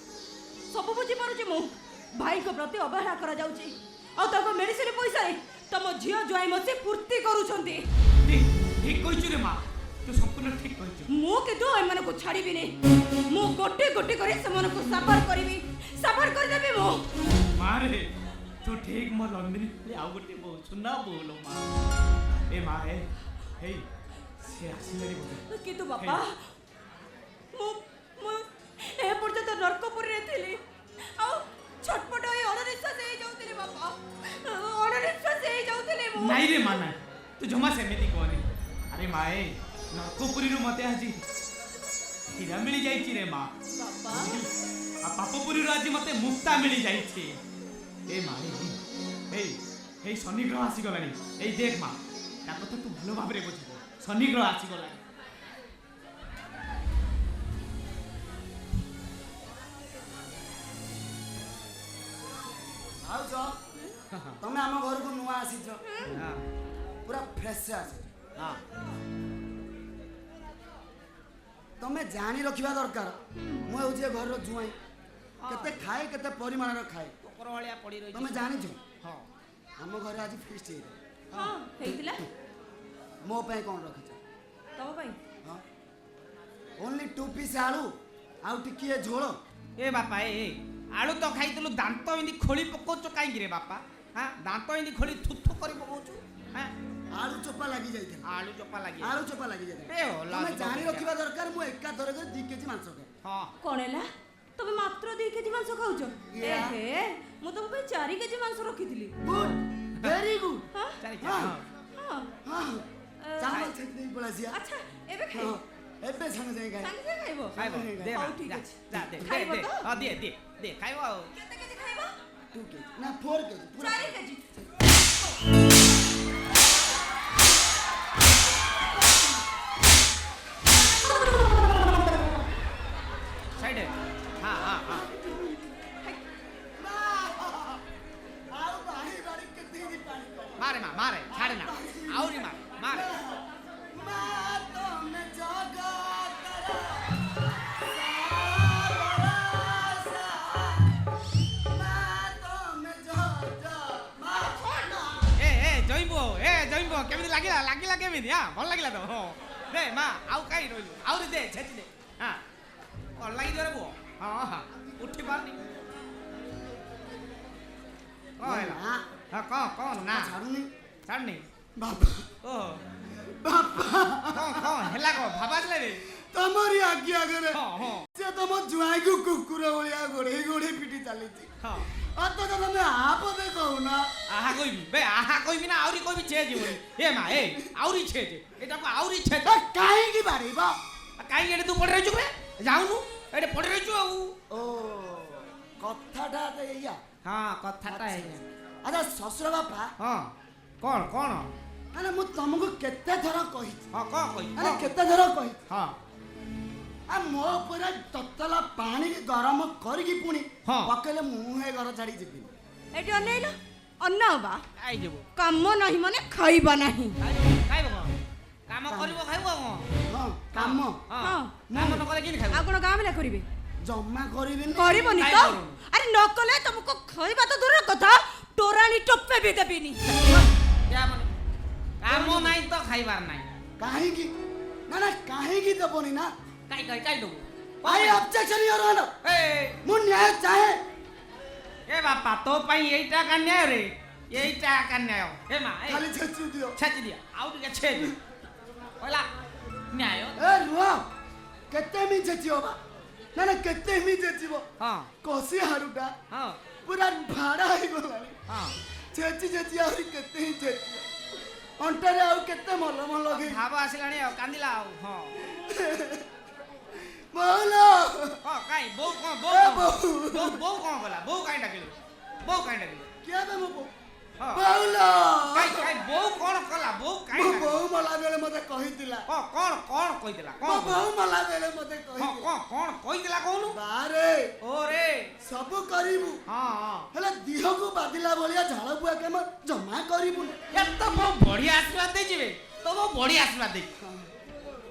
ସବୁ ବୁଝିପାରୁଛି ମୁଁ ଭାଇଙ୍କ ପ୍ରତି ଅବହେଳା କରାଯାଉଛି ଆଉ ତାଙ୍କ ମେଡିସିନ ପଇସାରେ ତମ ଝିଅ ଜ୍ୱାଇଁ ମତେ ଫୁର୍ତ୍ତି କରୁଛନ୍ତି ଠିକ କହିଛୁ ରେ ମା ତୁ ସମ୍ପୂର୍ଣ୍ଣ ଠିକ କହିଛୁ ମୁଁ କିନ୍ତୁ ଏମାନଙ୍କୁ ଛାଡ଼ିବିନି ମୁଁ ଗୋଟି ଗୋଟି କରି ସେମାନଙ୍କୁ ସାବାର କରିବି ସାବାର କରିଦେବି ମୁଁ ମା ରେ ତୁ ଠିକ ମୋ ଲଣ୍ଡନୀ ଆଉ ଗୋଟେ ବୋଉ ସୁନା ବୋଉ ଲୋ ମା ଏ ମା ହେଇ ସେ ଆସିଲାଣି ବୋଧେ କିନ୍ତୁ ବାପା ମୁଁ ମୁଁ ଏ ପର୍ଯ୍ୟନ୍ତ ନର୍କପୁରୀରେ ଥିଲି ଆଉ ଛଟପଟ ହୋଇ ଅଣନିଶ୍ୱାସ ହେଇଯାଉଥିଲି ବାପା ଅଣନିଶ୍ୱାସ ହେଇଯାଉଥିଲି ମୁଁ ନାଇଁ ରେ ମା ନାଇଁ ତୁ ଜମା ସେମିତି କହନି ଆରେ ମା ନର୍କପୁରୀରୁ ମତେ ଆଜି ହୀରା ମିଳି ଯାଇଛି ରେ ମା ବାପା ଆଉ ପାପପୁରୀରୁ ଆଜି ମତେ ମୁକ୍ତା ମିଳି ଯାଇଛି ଏ ମା ଏଇ ଶନି ଗ୍ରହ ଆସିଗଲାଣି ଏଇ ଦେଖ ମା ତା କଥା ତୁ ଭଲ ଭାବରେ ବୁଝିବୁ ଶନି ଗ୍ରହ ଆସିଗଲାଣି ଭାଉଜ ତମେ ଆମ ଘରକୁ ନୂଆ ଆସିଛ ପୁରା ଫ୍ରେଶ ଆସିଛ ତମେ ଜାଣି ରଖିବା ଦରକାର ମୁଁ ହେଉଛି ଏ ଘରର ଜୁଆଇଁ କେତେ ଖାଏ କେତେ ପରିମାଣର ଖାଏ ତମେ ଜାଣିଛ ଆମ ଘରେ ଆଜି ଫିଷ୍ଟ ହେଇଥିଲା ହଁ ହେଇଥିଲା ମୋ ପାଇଁ କ'ଣ ରଖିଛ ତମ ପାଇଁ ହଁ ଓନ୍ଲି 2 ପିସ୍ ଆଳୁ ଆଉ ଟିକିଏ ଝୋଳ ଏ ବାପା ଆଳୁ ତ ଖାଇଥିଲୁ ଦାନ୍ତ ଏମିତି ଖୋଳି ପକଉଛୁ କାହିଁକି ରେ ବାପା ହଁ ଦାନ୍ତ ଏମିତି ଖୋଳି ଥୁଥୁ କରି ପକଉଛୁ ହଁ ଆଳୁ ଚୋପା ଲାଗି ଯାଇଥିଲା ଆଳୁ ଚୋପା ଲାଗି ଆଳୁ ଚୋପା ଲାଗି ଯାଇଥିଲା ଏ ଓଲା ତମେ ଚୋପା ଜାଣି ଲାଗି ରଖିବା ଦରକାର ମୁଁ ଏକା ଥରକରେ 2 କେଜି ମାଂସ ଖାଏ ହଁ କ'ଣ ହେଲା ତମେ ମାତ୍ର 2 କେଜି ମାଂସ ଖାଉଛ Yeah. ଏହେ ମୁଁ ତମ ପାଇଁ 4 କେଜି ମାଂସ ରଖିଥିଲି ଗୁଡ୍ ଭେରି ଗୁଡ୍ ହଁ ଚାଲି ହଁ ହଁ ହଁ ଚାଲ ଛେକି ଦେଇ ପଳେଇ ଆସିବା ଆଚ୍ଛା ଏବେ ଖାଇବ ହଁ ଏବେ ସାଙ୍ଗେ ସାଙ୍ଗେ ଖାଇବା ସାଙ୍ଗେ ସାଙ୍ଗେ ଖାଇବ ଖାଇବ ଦେ ହଉ, ମା, ଠିକ ଯା, ଅଛି। ଯା, ଦେ ଖାଇବ ଦେ ତ? ହଁ ଦେ ଖାଇବ ଆଉ କେତେ କେଜି ଖାଇବ 2 କେଜି ନା 4 କେଜି ପୁରା 4 କେଜି ସାଇଡ୍ ହଁ ହଁ ହଁ ଆଉ ବାହି ବାଡ଼ି କେତେ ହିଁ ପାଣି ମାରେ ମା ମାରେ ଛାଡ଼େ ନା ଆହୁରି ମାରେ ମା ତମେ ଜଗତର ମା ତମେ ମା ଜଇଁବ କେମିତି ଲାଗିଲା କେମିତି ହଁ ଭଲ ଲାଗିଲା ତ ହଁ ଦେ ମା ଆଉ କାହିଁ ରହିଲୁ ଆହୁରି ଦେ ଛେଚି ଦେ ହଁ ଭଲ ଲାଗିଯିବ ରେ ପୁଅ ହଁ ଉଠି ପାରୁନି କ'ଣ ହେଲା ହଁ କ'ଣ ନା ଛାଡୁନି ଛାଡ଼ନି ବାପା ଓହୋ ବାପା କ'ଣ ହେଲା କ'ଣ ଭାବା ଆସିଲା ରେ ତମରି ଆଗି ଆଗରେ ହଁ ସେ ତମ ଜୁଆଇକୁ କୁକୁର ଭଳିଆ ଗୋଡେଇ ପିଟି ଚାଲିଛି ହଁ ଅଥଚ ତମେ ଆପଦେ କହୁନ ଆହା କହିବି ନା ଆହୁରି କହିବି ଛେଚ ବୋଲି ଏ ମା ଆହୁରି ଛେଚ ଏଟାକୁ ଆହୁରି ଛେଚ କାହିଁକି ବାଡେଇବ କାହିଁକି ଏଠି ତୁ ପଡ଼ି ରହିଛୁ ବେ ଯାଉନୁ ଏଠି ପଡ଼ି ରହିଛୁ ଆଉ ଓ କଥାଟା ତ ଏଇଆ ହଁ କଥାଟା ହେଇନି ଆଚ୍ଛା ଶ୍ୱଶୁର ବାପା ହଁ କ'ଣ ମାନେ ମୁଁ ତମକୁ କେତେ ଥର କହିଛି ହଁ କ'ଣ କହିବି ମାନେ କେତେ ଥର କହିଛି ହଁ ଆ ମୋ ଉପରେ ତତଲା ପାଣି ଗରମ କରିକି ପୁଣି ହଁ। ପକେଇଲେ ମୁଁ ଏ ଘର ଛାଡି ଯିବିନି ଏଠି ଅନେଇଲ ଅନାଅ ବା ଖାଇଯିବୁ କାମ ନାହିଁ ମାନେ ଖାଇବା ନାହିଁ ଖାଇବ କ'ଣ କାମ କରିବ ଖାଇବ କ'ଣ ହଁ କାମ ହଁ କାମ ନ କଲେ କେମିତି ଖାଇବ ଆଉ କ'ଣ ଗାଁ ପିଲା କରିବେ ଜମା କରିବିନି କରିବନି କାଇଁ ତ କରୁନି? ଆରେ ନ କଲେ ତମକୁ ଖାଇବା ତ ଦୂରର କଥା ତୋରାଣୀ ଟୋପେ ବି ଦେବିନି କାମ ନାହିଁ ତ ଖାଇବାର ନାହିଁ କାହିଁକି ନା କାହିଁକି ଦେବନି ନା କାଇଁ ଦେବୁ ଆଇ ଅବଜେକ୍ସନ ୟୁର ଅନର ଏ ମୁଁ ନ୍ୟାୟ ଚାହେଁ ଏ ବାପା ତୋ ପାଇଁ ଏଇଟା କା ନ୍ୟାୟ ରେ ଏଇଟା କା ନ୍ୟାୟ ଏ ମା ଖାଲି ଛେଚୁ ଦିଅ ଛେଚି ଦିଅ ଆଉ ଟିକେ ଛେଚ କହିଲା ନ୍ୟାୟ ଏ ରୁହ କେତେ ମି ଛେଚିବ ବା ନା କେତେ ମି ଛେଚିବ ହଁ କଷି ହାଡୁଟା ହଁ ପୁରା ଭାଡା ହେଇଗଲାଣି ହଁ ଛେଚି ଆହୁରି କେତେ ହିଁ ଛେଚିବ ଅଣ୍ଟାରେ ଆଉ କେତେ ମଲମ ଲଗେଇ ଭାବ ଆସିଲାଣି ଆଉ କାନ୍ଦିଲା ଆଉ ହଁ ବୋଉଲ ହଁ କାଇଁ ବୋଉ କ'ଣ ଏ ବୋଉ ବୋଉ ବୋଉ କ'ଣ କଲା ବୋଉ କାଇଁ ଡାକିଲୁ ବୋଉ କାଇଁ ଡାକିଲୁ କିଏ ବେ ମୋ ବୋଉ ହଁ ବୋଉଲ କାଇଁ ବୋଉ କ'ଣ କଲା ବୋଉ କାଇଁ ମୋ ଡାକିଲୁ? ବୋଉ ମଲା ବେଳେ ମତେ କହିଥିଲା କଣ କଣ କହିଥିଲା ମୋ କଣ ବୋଉ ମଲା ବେଳେ ମତେ ହଁ, କହିଥିଲା କଣ କହିଥିଲା କହୁନୁ ବାରେ ଓରେ ସବୁ କରିବୁ ହଁ ହଁ ହେଲେ ଦିହକୁ ବାଜିଲା ଭଳିଆ ଝାଳ ବୁଆ କାମ ଜମା କରିବୁନି ଏ ତ ମୋ ବଢିଆ ଆଶୀର୍ବାଦ ଦେଇଯିବେ ତ ମୋ ବଢିଆ ଆଶୀର୍ବାଦ ଦେଇ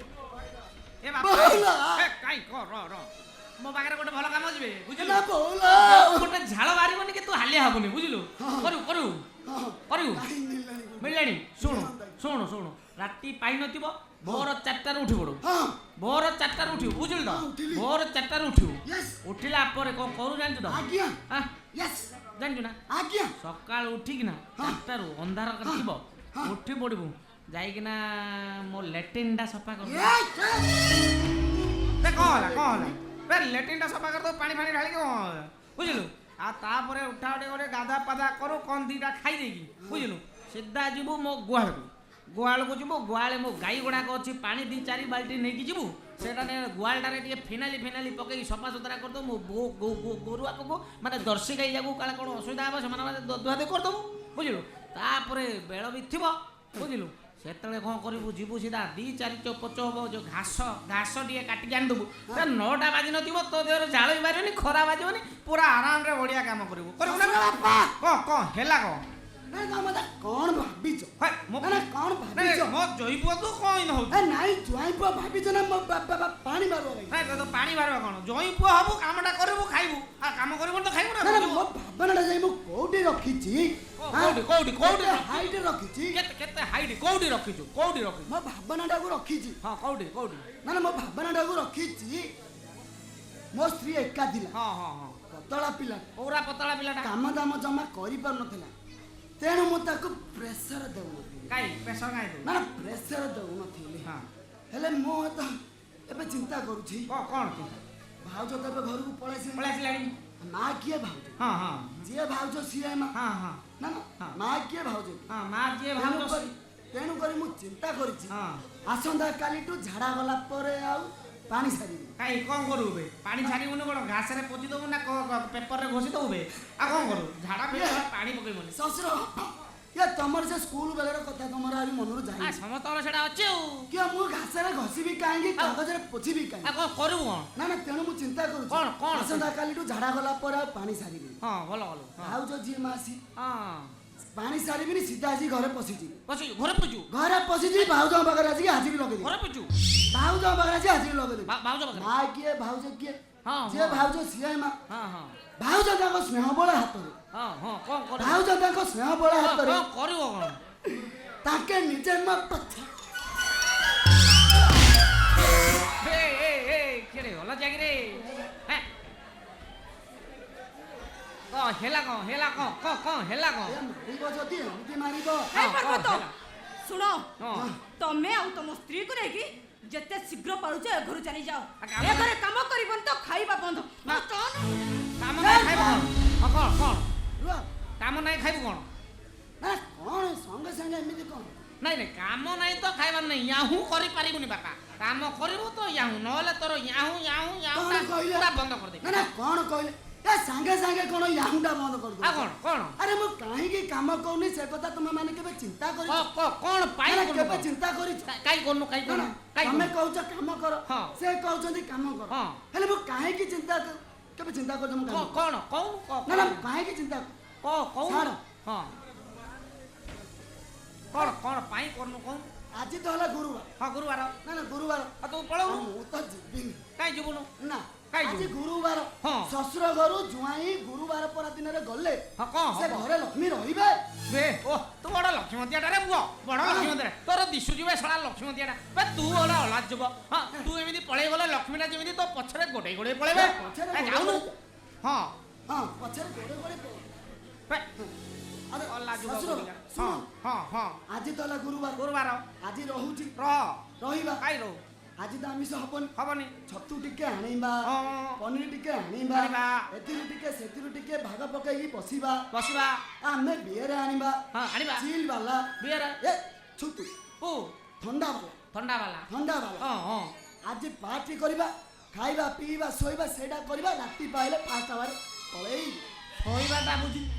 ଏ ବାପା ବୋଉଲା। ଏ କାଇଁ ର ମୋ ପାଖରେ ଗୋଟେ ଭଲ କାମ ଯିବେ ବୁଝିଲୁ ନା ବୋଉଲା ଗୋଟେ ଝାଳ ବାହାରିବନି କି ତୁ ହାଲିଆ ହବୁନି ବୁଝିଲୁ କରିବୁ କାହିଁ ମିଳିଲାନି ଗୋଟେ? ମିଳିଲାଣି ଶୁଣୁ ରାତି ପାଇ ନଥିବ ଭୋର 4ଟାରୁ ଉଠି ପଡୁ ହଁ ଭୋର 4ଟାରୁ ଉଠିବୁ ବୁଝିଲୁ ତ ହଁ, ଉଠିଲି। ଭୋର 4ଟାରୁ ଉଠିବୁ Yes. ଉଠିଲା ପରେ କଣ କରୁ ଜାଣିଛୁ ତ ଆଜ୍ଞା ଆଁ, ୟେସ୍ ଜାଣିଛୁ ନା ଆଜ୍ଞା ସକାଳୁ ଉଠିକିନା ହଁ। 4ଟାରୁ ଅନ୍ଧାର ଥିବ ହଁ। ଉଠି ପଡିବୁ ଯାଇକିନା ମୋ ଲେଟ୍ରିନ୍ଟା ସଫା କର ଏ, କଣ ହେଲା ଲେଟ୍ରିନ୍ଟା ସଫା କରିଦବ ପାଣି ଫାଣି ଢାଳିକି କଣ ହେଲା? ବୁଝିଲୁ ଆଉ ତାପରେ ଉଠା ଉଠି ଗୋଟେ ଗାଧା ପାଧା କରୁ କଣ ଦିଟା ଖାଇ ଦେଇକି ବୁଝିଲୁ ସିଧା ଯିବୁ ମୋ ଗୁହାଳକୁ ଯିବୁ ଗୁହାଳେ ମୋ ଗାଈ ଗୁଡ଼ାକ ଅଛି ପାଣି 2-4 ବାଲ୍ଟି ନେଇକି ଯିବୁ ସେଇଟା ଗୁହାଳଟାରେ ଟିକେ ଫିନାଇଲି ପକେଇକି ସଫା ସୁତରା କରିଦେବୁ ମୋ ଗୋରୁ ଆଗକୁ ମାନେ ଦର୍ଶୀ ଗାଈ ଯାକୁ କାଳେ କ'ଣ ଅସୁବିଧା ହେବ ସେମାନେ ଧୁଆଧୁଇ କରିଦେବୁ ବୁଝିଲୁ ତାପରେ ବେଳ ବି ଥିବ ବୁଝିଲୁ ସେତେବେଳେ କ'ଣ କରିବୁ ଯିବୁ ସିଧା 2-4 ଚୋପଚ ହବ ଯେଉଁ ଘାସ ଟିକେ କାଟିକି ଆଣିଦେବୁ 9ଟା ବାଜି ନଥିବ ତୋ ଦେହରେ ଝାଳ ବି ବାହାରିବନି ଖରା ବାଜିବନି ପୁରା ଆରାମରେ ବଢ଼ିଆ କାମ କରିବୁ ନା ବାପା କ'ଣ ହେଲା କ'ଣ ନାଇଁ ନା ମତେ କଣ ଭାବିଛ ହେ, ମୋ ନା, ନା, କ'ଣ ଭାବିଛ? ମୋ ଜଇ ପୁଅ ତୁ କ'ଣ ଇନ ହଉଛୁ ଏ ନାଇଁ ଜ୍ୱାଇଁ ପୁଅ ଭାବିଛ ନା ମୋ ପାଣି ମାରୁଆ ଲାଗି ନାଇଁ ତ ପାଣି ବାହାରିବା କ'ଣ ଜଇ ପୁଅ ହବୁ କାମଟା କରିବୁ ଖାଇବୁ ଆଉ କାମ କରିବୁନି ତ ଖାଇବୁ ନା ନା ନା ମୋ ଭାବନାଟା ଯାଇ ମୁଁ କୋଉଠି ରଖିଛି କୋଉଠି ହାଇଟ୍ ରଖିଛି କେତେ ହାଇଟ୍ କୋଉଠି ରଖିଛୁ ମୋ ଭାବନାଟାକୁ ରଖିଛି ହଁ କୋଉଠି ନା ନା ମୋ ଭାବନାଟାକୁ ରଖିଛି ମୋ ସ୍ତ୍ରୀ ଏକା ଥିଲା ହଁ ପତଳା ପିଲା ପୁରା ପତଳା ପିଲାଟା କାମ ଦାମ ଜମା କରିପାରୁନଥିଲା ତେଣୁ ମୁଁ ତାକୁ ପ୍ରେସର ଦେଉନଥିଲି କାଇଁ ପ୍ରେସର କାଇଁ ଦଉ ନା ନା ପ୍ରେସର ଦେଉନଥିଲି ହଁ ହେଲେ ମୁଁ ତ ଏବେ ଚିନ୍ତା କରୁଛି କ'ଣ ଚିନ୍ତା ଭାଉଜ ତ ଏବେ ଘରକୁ ପଳେଇ ପଳେଇ ଆସିଲାଣି ମା କିଏ ଭାଉଜ ହଁ ଯିଏ ଭାଉଜ ସିଏ ମା ହଁ ନା ନା ହଁ। ମା କିଏ ଭାଉଜ ମା ଯିଏ ଭାଉଜ ତେଣୁ କରି ମୁଁ ଚିନ୍ତା କରିଛି ହଁ ଆସନ୍ତା କାଲିଠୁ ଝାଡ଼ା ଗଲା ପରେ ଆଉ ପାଣି ସାରିବି କାଇଁ କ'ଣ କରିବୁ ବେ ପାଣି ଛାଡ଼ିବୁନି କ'ଣ ଘାସରେ ପୋଛି ଦେବୁ ନା ପେପରରେ ଘଷି ଦେବୁ ବେ ଆଉ କ'ଣ କରିବୁ ଝାଡ଼ା ପାଣି ପକେଇବୁନି ଶ୍ୱଶୁର ଇଏ ତମର ସେ ସ୍କୁଲ ବେଳର କଥା ତମର ଆହୁରି ମନରୁ ଯାଇ ସମସ୍ତଙ୍କର ସେଇଟା ଅଛି ଆଉ କିଏ ମୁଁ ଘାସରେ ଘଷିବି କାହିଁକି କାଗଜରେ ପୋଛିବି କାହିଁକି ଆଉ କ'ଣ କରିବୁ କ'ଣ ନା ନା ତେଣୁ ମୁଁ ଚିନ୍ତା କରୁଛି କ'ଣ ଆସନ୍ତା କାଲିଠୁ ଝାଡ଼ା ଗଲା ପରେ ଆଉ ପାଣି ସାରିବି ହଁ ଭଲ କଲୁ ଭାଉଜ ଯିଏ ମାସି ହଁ ପାଣି ସାରିବିନି ସିଧା ଆସି ଘରେ ପଶିଯିବି ବସିଛୁ ଘରେ ପୂଜୁ ଘରେ ପଶିଯିବି ଭାଉଜଙ୍କ ପାଖରେ ଆସିକି ହାଜିରି ଲଗେଇଦେବି ଘରେ ପୂଜୁ ଭାଉଜଙ୍କ ପାଖରେ ଆସି ହାଜିରି ଲଗେଇଦେବି ଭାଉଜ ପାଖରେ ମା କିଏ ଭାଉଜ କିଏ ହଁ ଯିଏ ଭାଉଜ ସିଏ ମା ହଁ ଭାଉଜ ତାଙ୍କ ସ୍ନେହ ବଳ ହାତରେ କ'ଣ କରିବୁ ଭାଉଜ ତାଙ୍କ ସ୍ନେହ ବଳ ହାତରେ କ'ଣ କରିବ କ'ଣ ତାକେ ନିଜେ ମୋ ପଛେ କେଡ଼େ ଭଲ ଜାଗିରେ ହେଲା କ'ଣ ହେଲା କ'ଣ ହେଲା କ'ଣ ଏ ମାରିବ ଯଦି ଏମିତି ମାରିବ ଏ ପର୍ବତ ହେଲା। ଶୁଣ ହଁ ତମେ ଆଉ ତମ ସ୍ତ୍ରୀକୁ ନେଇକି ଯେତେ ଶୀଘ୍ର ପାରୁଛ ଏ ଘରୁ ଚାଲି ଯାଅ କାମ- ଏ ଘରେ କାମ କରିବନି ତ ଖାଇବା ବନ୍ଦ ନା। ଚାଲ। କାମ ନାହିଁ ଖାଇବୁ କ'ଣ କ'ଣ ରୁହ କାମ ନାହିଁ ଖାଇବୁ କ'ଣ ନା କଣ ସଙ୍ଗେ ସଙ୍ଗେ ଏମିତି କଣ ନାଇଁ କାମ ନାହିଁ ତ ଖାଇବାର ନାହିଁ ୟାହୁଁ କରିପାରିବୁନି ବାପା କାମ କରିବୁ ତ ୟାହୁଁ ନହେଲେ ତୋର ୟାହୁଁ କ'ଣ କହିଲେ ପୁରା ବନ୍ଦ କରିଦେ ନା ନା କ'ଣ କହିଲେ ଏ ସାଙ୍ଗେ ସାଙ୍ଗେ କ'ଣ ୟାହୁଁଟା ବନ୍ଦ ଆଉ କରିଦବ କ'ଣ ଆରେ ମୁଁ କାହିଁକି କାମ କରୁନି ସେ କଥା ତୁମେ ମାନେ କେବେ ଚିନ୍ତା କରିଛ କ'ଣ ପାଇଁ ନା, କରୁନୁ କେବେ କ'ଣ? ଚିନ୍ତା କରିଛ କାଇଁ କରୁନୁ କାଇଁ ନା, କରୁନୁ ନା, କାଇଁ ତମେ କରୁନୁ? କହୁଛ କାମ କର ହଁ। ସେ କହୁଛନ୍ତି କାମ କର ହଁ। ହେଲେ ମୁଁ କାହିଁକି ଚିନ୍ତା କେବେ ଚିନ୍ତା କରୁଛ ମୁଁ କାମ କର? କ'ଣ କହୁନୁ ନା ନା ମୁଁ କାହିଁକି ଚିନ୍ତା କହୁନୁ ଛାଡ଼। ହଁ କ'ଣ ପାଇଁ କରୁନୁ କହୁନୁ ଆଜି ତ ହେଲା ଗୁରୁବାର ହଁ ଗୁରୁବାର ନା ନା ଗୁରୁବାର ଆଉ ତୁ ପଳଉନୁ ମୁଁ ତ ଯିବିନି କାଇଁ ଯିବୁନୁ ନା କାଇଁ ଆଜି ଯିବୁ? ଗୁରୁବାର ହଁ। ଶ୍ୱଶୁର ଘରୁ ଜ୍ୱାଇଁ ଗୁରୁବାର ପରା ଦିନରେ ଗଲେ ହଁ କ'ଣ ସେ ହବ? ଘରେ ଲକ୍ଷ୍ମୀ ରହିବେ ବେ ଓ ତୁ ବଡ଼ ଲକ୍ଷ୍ମୀମତିଆଟାରେ ପୁଅ ବଡ଼ ଲକ୍ଷ୍ମୀମତିଆ ତୋର ଦିଶୁଯିବେ ଶଳା ଲକ୍ଷ୍ମୀମତିଆଟା ବେ ତୁ ଗୋଟେ ଅଲାଜ ଯୁବ ହଁ ତୁ ଏମିତି ପଳେଇ ଗଲେ ଲକ୍ଷ୍ମୀଟା ଯେମିତି ତୋ ପଛରେ ଗୋଟେଇ ଗୋଟେଇ ପଳେଇବେ ପଛରେ ଏ, ଯାଉନୁ ଗୋଡ଼େଇ- ହଁ ହଁ ପଛରେ ଗୋଡେ ଗୋଡେ ପଳେଇବେ। ବେ ଆରେ ଅଲାଜ ଯୁବ ଶ୍ୱଶୁର ବୋଲିକା। ଶୁଣ ହଁ ଆଜି ତ ହେଲା ଗୁରୁବାର ଗୁରୁବାର ଆଜି ରହୁଛି ରହ ରହିବା କାଇଁ ରହୁ ଆଜି ତ ଆମିଷ ହବନି ହବନି ଛତୁ ଟିକେ ଆଣିବା ହଁ ପନିର ଟିକେ ଆଣିବା ଆଣିବା। ଏଥିରୁ ଟିକେ ସେଥିରୁ ଟିକେ ଭାଗ ପକେଇକି ବସିବା ବସିବା ଆମେ ବିୟର ଆଣିବା ହଁ ଆଣିବା ଚିଲ୍ ବାଲା ବିୟର ଏ ଛୁଟୁ ଓ ଥଣ୍ଡା ବାଲା ଥଣ୍ଡା ବାଲା ଥଣ୍ଡା ବାଲା ହଁ ଆଜି ପାର୍ଟି କରିବା ଖାଇବା ପିଇବା ଶୋଇବା ସେଇଟା କରିବା ରାତି ପାଇଲେ 5ଟା ବେଳେ ପଳେଇ ଶୋଇବାଟା ବୁଝିଲି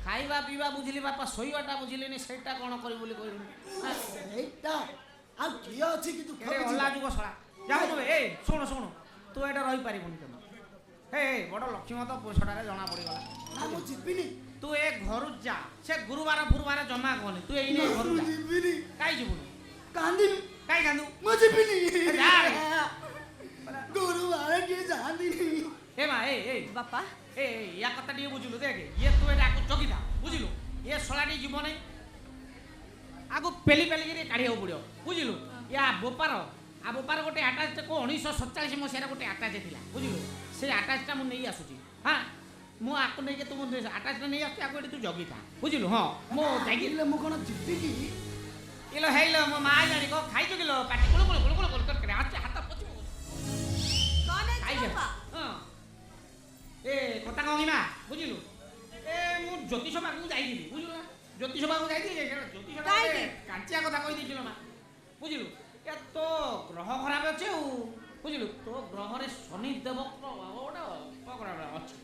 ଖାଇବା ପିଇବା ବୁଝିଲି ବାପା ଶୋଇବାଟା ବୁଝିଲିନି ସେଇଟା କ'ଣ କରିବି ବୋଲି କହିଲୁନି ସେଇଟା ଆଉ କିଏ ଅଛି କି ଦୁଃଖ ଏରେ ବୁଝିବ? ଅଲା ଯୁଗ ଶଳା ଯାଉ ତୁ ଏ ଶୁଣ ତୁ ଏଇଟା ରହିପାରିବୁନି ଜମା ହେ ବଡ଼ ଲକ୍ଷ୍ମୀମତ ପୋଷଟାରେ ଜଣା ପଡ଼ିଗଲା ନା ମୁଁ ଯିବିନି ତୁ ଏ ଘରୁ ଯା ସେ ଗୁରୁବାର ଫୁରୁବାର ଜମା କହନି ତୁ ଏଇନେ ଘରୁ ମୁଁ ଯା ଯିବିନି କାଇଁ ଯିବୁନି କାନ୍ଦିବି କାଇଁ କାନ୍ଦୁ ମୁଁ ଯିବିନି ଯା ରେ। ଗୁରୁବାର କିଏ ଯାଆନ୍ତିନି ଏ ମା ଏ ବାପା ଏ ୟା କଥା ଟିକେ ବୁଝିଲୁ ଦେଖ ଇଏ ତୁ ଏଟା ଆକୁ ଜଗିଥା ବୁଝିଲୁ ଏ ଶଳାଟି ଯିବ ନାହିଁ ଆକୁ ପେଲି ପେଲିକିରି କାଢ଼ିବାକୁ ପଡ଼ିବ ବୁଝିଲୁ ୟା ବୋପାର ଗୋଟେ ଆଟାଚ୍ 1947 ମସିହାରେ ଗୋଟେ ଆଟାଚ୍ ଥିଲା ବୁଝିଲୁ ସେ ଆଟାଚ୍ଟା ମୁଁ ନେଇ ଆସୁଛି ହଁ ମୁଁ ଆକୁ ନେଇକି ତୁ ଆଟାଚ୍ଟା ନେଇ ଆସୁଛି ଆକୁ ଏଠି ତୁ ଜଗିଥା ବୁଝିଲୁ ହଁ ମୁଁ ଯାଇକି ହେଲେ ମୁଁ କଣ ଯିବି କି କିଲୋ ହେଇଲୋ ମୋ ମା ଜାଣି କଣ ଖାଇଛୁ କିଲୋ ପାଟି କୁଳୁ କରି ହାତ ପଛିବ ଖାଇଛ ହଁ ଏ କଥା କଣ କି ମା ବୁଝିଲୁ ଏ ମୁଁ ଜ୍ୟୋତିଷ ପାଖକୁ ଯାଇଥିଲି ବୁଝିଲୁ ନା ଜ୍ୟୋତିଷ ପାଖକୁ ଯାଇଥିଲି ଜ୍ୟୋତିଷ କାଞ୍ଚିଆ କଥା କହିଦେଇছিল ମା ବୁଝିଲୁ ଏ ତୋ ଗ୍ରହ ଖରାପ ଅଛି ଆଉ ବୁଝିଲୁ ତୋ ଗ୍ରହରେ ଶନି ଦେବ ଗୋଟେ ଅଛି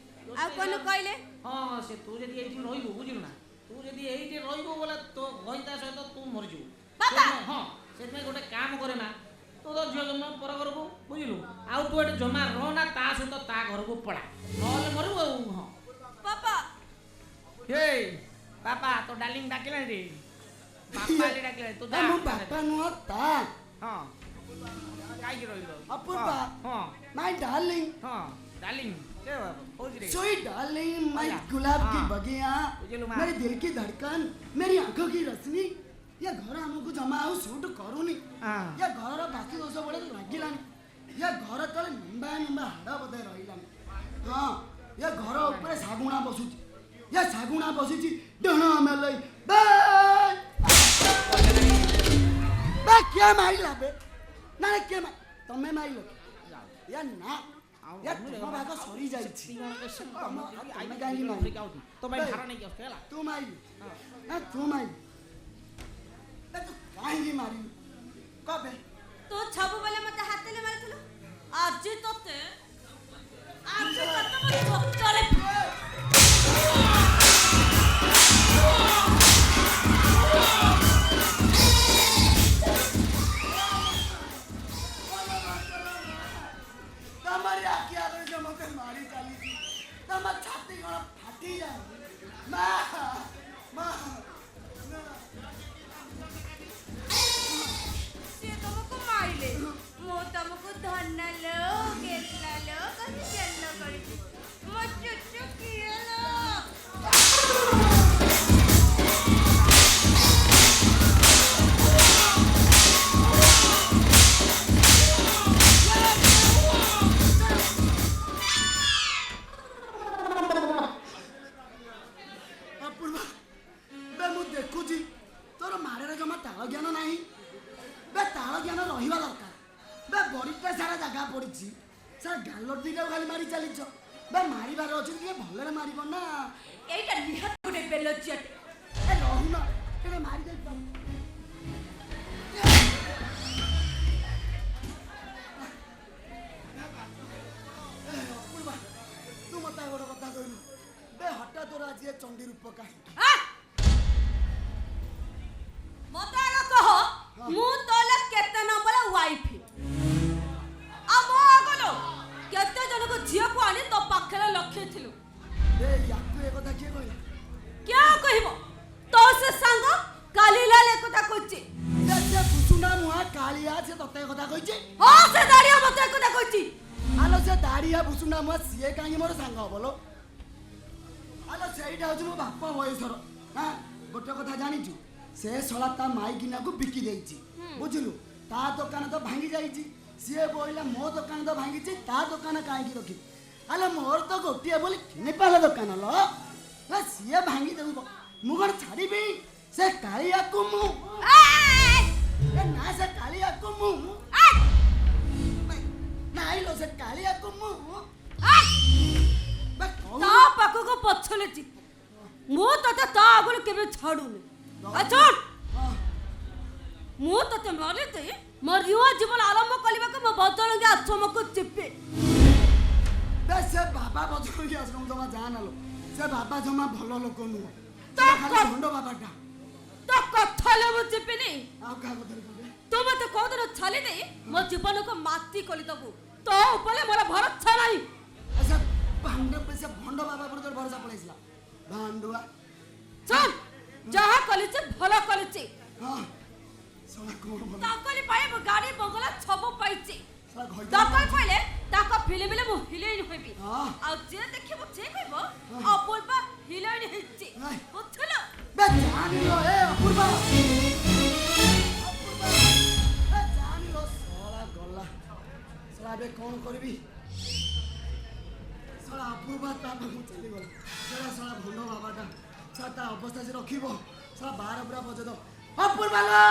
ଆଉ କଣ କହିଲେ ହଁ ସେ ତୁ ଯଦି ଏଇଠି ରହିବୁ ବୁଝିଲୁ ନା ତୁ ଯଦି ଏଇଠି ରହିବୁ ବୋଲେ ତୋ ଗଇତା ସହିତ ତୁ ମରିଯିବୁ ହଁ ସେଥିପାଇଁ ଗୋଟେ କାମ କରେ ନା ତୁ ତ ଝିଅ ଜନ୍ମ ପର ଘରକୁ ବୁଝିଲୁ ଆଉ ତୁ ଏଠି ଜମା ରହ ନା ତା ସହିତ ତା ଘରକୁ ପଳା ନହେଲେ ମରିବୁ ଆଉ ହଁ ବାପା ହେ ବାପା ତୋ ଡାର୍ଲିଂ ଡାକିଲାଣି ରେ ବାପା ହେଲେ ଡାକିଲାଣି ତୁ ଯା ମୁଁ ବାପା ନୁହଁ ତା ହଁ କାହିଁକି ରହିଲ ଅପୂର୍ବା ହଁ ମାଇ डार्लिंग ହଁ ଡାର୍ଲିଂ ଏ କହୁଛି ରେ स्वीट डार्लिंग माय गुलाब की हाँ। बगिया बुझलु माँ। मेरे दिल की धड़कन मेरी आंखों की रोशनी ये घर हमको जमा आउ सूट करूनी हाँ। ये घर बाकी दोष बड़े लागिलानी ये घर तले निंबा हाड़ बदे रहिलानी हाँ ये घर ऊपर सागुणा बसुची ये सागुणा बसुची डण मेलई बे बे क्या माइला बे ना क्या माइ तमे माइलो या ना या तुम भाग सरी जाइछि तमे काहे माइ तो भाई भाड़ा नहीं किया ହେଲା तू माइ ना तू माइ बे तू काहे मारि कबे ତୁ ସବୁବେଳେ ମତେ ହାତରେ ମାରିଥିଲୁ ଆଜି ତତେ ମୁଁ ସତରେ तमरी आखि आगे जो मते मारी चाली तम छाती गण फाटी जा मां मां ସିଏ ତମକୁ ମାଇଲେ ମୁଁ ତମକୁ ଧନ लो କେତଲା लो କହି ଜନ୍ମ କରିଛି ମୋ ଚୁଚୁ କିଏ लो अपूर्वा बे मु देखुची तोर मारे जमा ताल ज्ञान नाही बे ताल ज्ञान रहिबा दरकार बे बड़ीटा सारा जगह पड़िछि सारा गालर दिटा खाली मारी चलीछ बे मारिबार अछि ଟିକେ ଭଲରେ ମାରିବ ନା ଏଇଟା ନିହାତି ଗୋଟେ ବେଲଜ୍ଜଟ ଏ ରହୁନ ଟିକେ ମାରି ଦେଇ ଅପୂର୍ବା ତୁ ମତେ ଗୋଟେ କଥା କହିଲୁ ବେ ହଠାତ୍ ତୋର ଆଜି ଏ ଚଣ୍ଡୀ ରୂପ କାହିଁକି ମତେ ଆଗ କହ ମୁଁ ତୋର କେତେ ନମ୍ବର ୱାଇଫ ଆଉ ମୋ ଆଗलो କେତେ ଜଣକୁ ଝିଅକୁ ଆଣି ତୋ ପାଖରେ ଲଖେଇଥିଲୁ ବେ ୟାକୁ ଏ କଥା କିଏ କହିଲା क्या कहिबो तो से संग कालीलाल एक কথা কইছি ସେ କୁସୁଣ୍ଡା ମୁହା କାଳିଆ ସେ ତତେ ଏ କଥା କହିଛି ହଁ ସେ ଦାଡ଼ିଆ ମତେ ଏକ କଥା କଇছি ଆଲୋ ସେ ଦାଢ଼ିଆ ଭୁସୁଣ୍ଡା ମୁହା ସିଏ କାହିଁକି ମୋର ସାଙ୍ଗ ହବ ଲୋ ଆଲୋ ସେଇଟା ହଉଛି ମୋ ବାପ ବୟସର ହଁ ଗୋଟେ କଥା ଜାଣିଛୁ ସେ ଶଳା ତା ମାଇକିନାକୁ ବିକି ଦେଇଛି ବୁଝିଲୁ ତା ଦୋକାନ ତ ଭାଙ୍ଗି ଯାଇଛି ସିଏ ବୋଇଲା ମୋ ଦୋକାନ ତ ଭାଙ୍ଗିଛି ତା ଦୋକାନ କାହିଁକି ରଖିବି ଆଲୋ ମୋର ତ ଗୋଟିଏ ବୋଲି କିଣିପାରିଲା ଦୋକାନ ଲୋ ସିଏ ଭାଙ୍ଗି ଦେବ ମୁଁ କଣ ଛାଡ଼ିବି ସେ କାଳିଆକୁ ମୁଁ ଏ ନା ସେ କାଳିଆକୁ ମୁଁ ନାଇଁ ଲୋ ସେ କାଳିଆକୁ ମୁଁ ବା କହୁନ ତା ପାଖକୁ ପଛଲେ ଯିବ ମୁଁ ତତେ ତା ଆଗରୁ କେବେ ଛାଡୁନି ଛୋଟ ମୁଁ ତତେ ମାରି ଦେଇ ମୋ ନୂଆ ଜୀବନ ଆରମ୍ଭ କରିବାକୁ ମୋ ବଦଳଙ୍ଗି ଆଶ୍ରମକୁ ଯିବି ବେ ସେ ବାବା ବଦଳଙ୍ଗି ଆଶ୍ରମ ଜମା ଯା ନା ଲୋ ସେ ବାବା ଜମା ଭଲ ଲୋକ ନୁହଁ ତା ଖାଲି ଭଣ୍ଡ ବାବାଟା ତ କଥା ହେଲେ ମୁଁ ଯିବିନି ଆଉ କାହା କଥା କହିବେ ତୁ ମତେ मत कोदिन छाली दे मो जीवन को माटी कली दबु तो उपले मोर भरोसा नाही ऐसा भांडे पैसे भंड बाबा पर तोर भरोसा पड़ेছিলা भांडुआ चल जहा कलिचे भलो कलिचे हां साला कोन बोल ताकली पाए मो गाड़ी बंगला सब पाइचे साला घई ताकल पहिले ताक फिल्म मो हिलेइन होइबी हां आ जे देखिबो जे कहबो अपूर्वा हिलेइन हिच्चे हाय। बुझलो बे जानी लो ए अपूर्वा ए जानी लो साला गल्ला साला बे कोन करबी साला अपूर्वा ता भागु चली गला साला भंड बाबाटा साला ता अवस्था से रखिबो साला 12 पूरा बजे दो अपूर्वा लो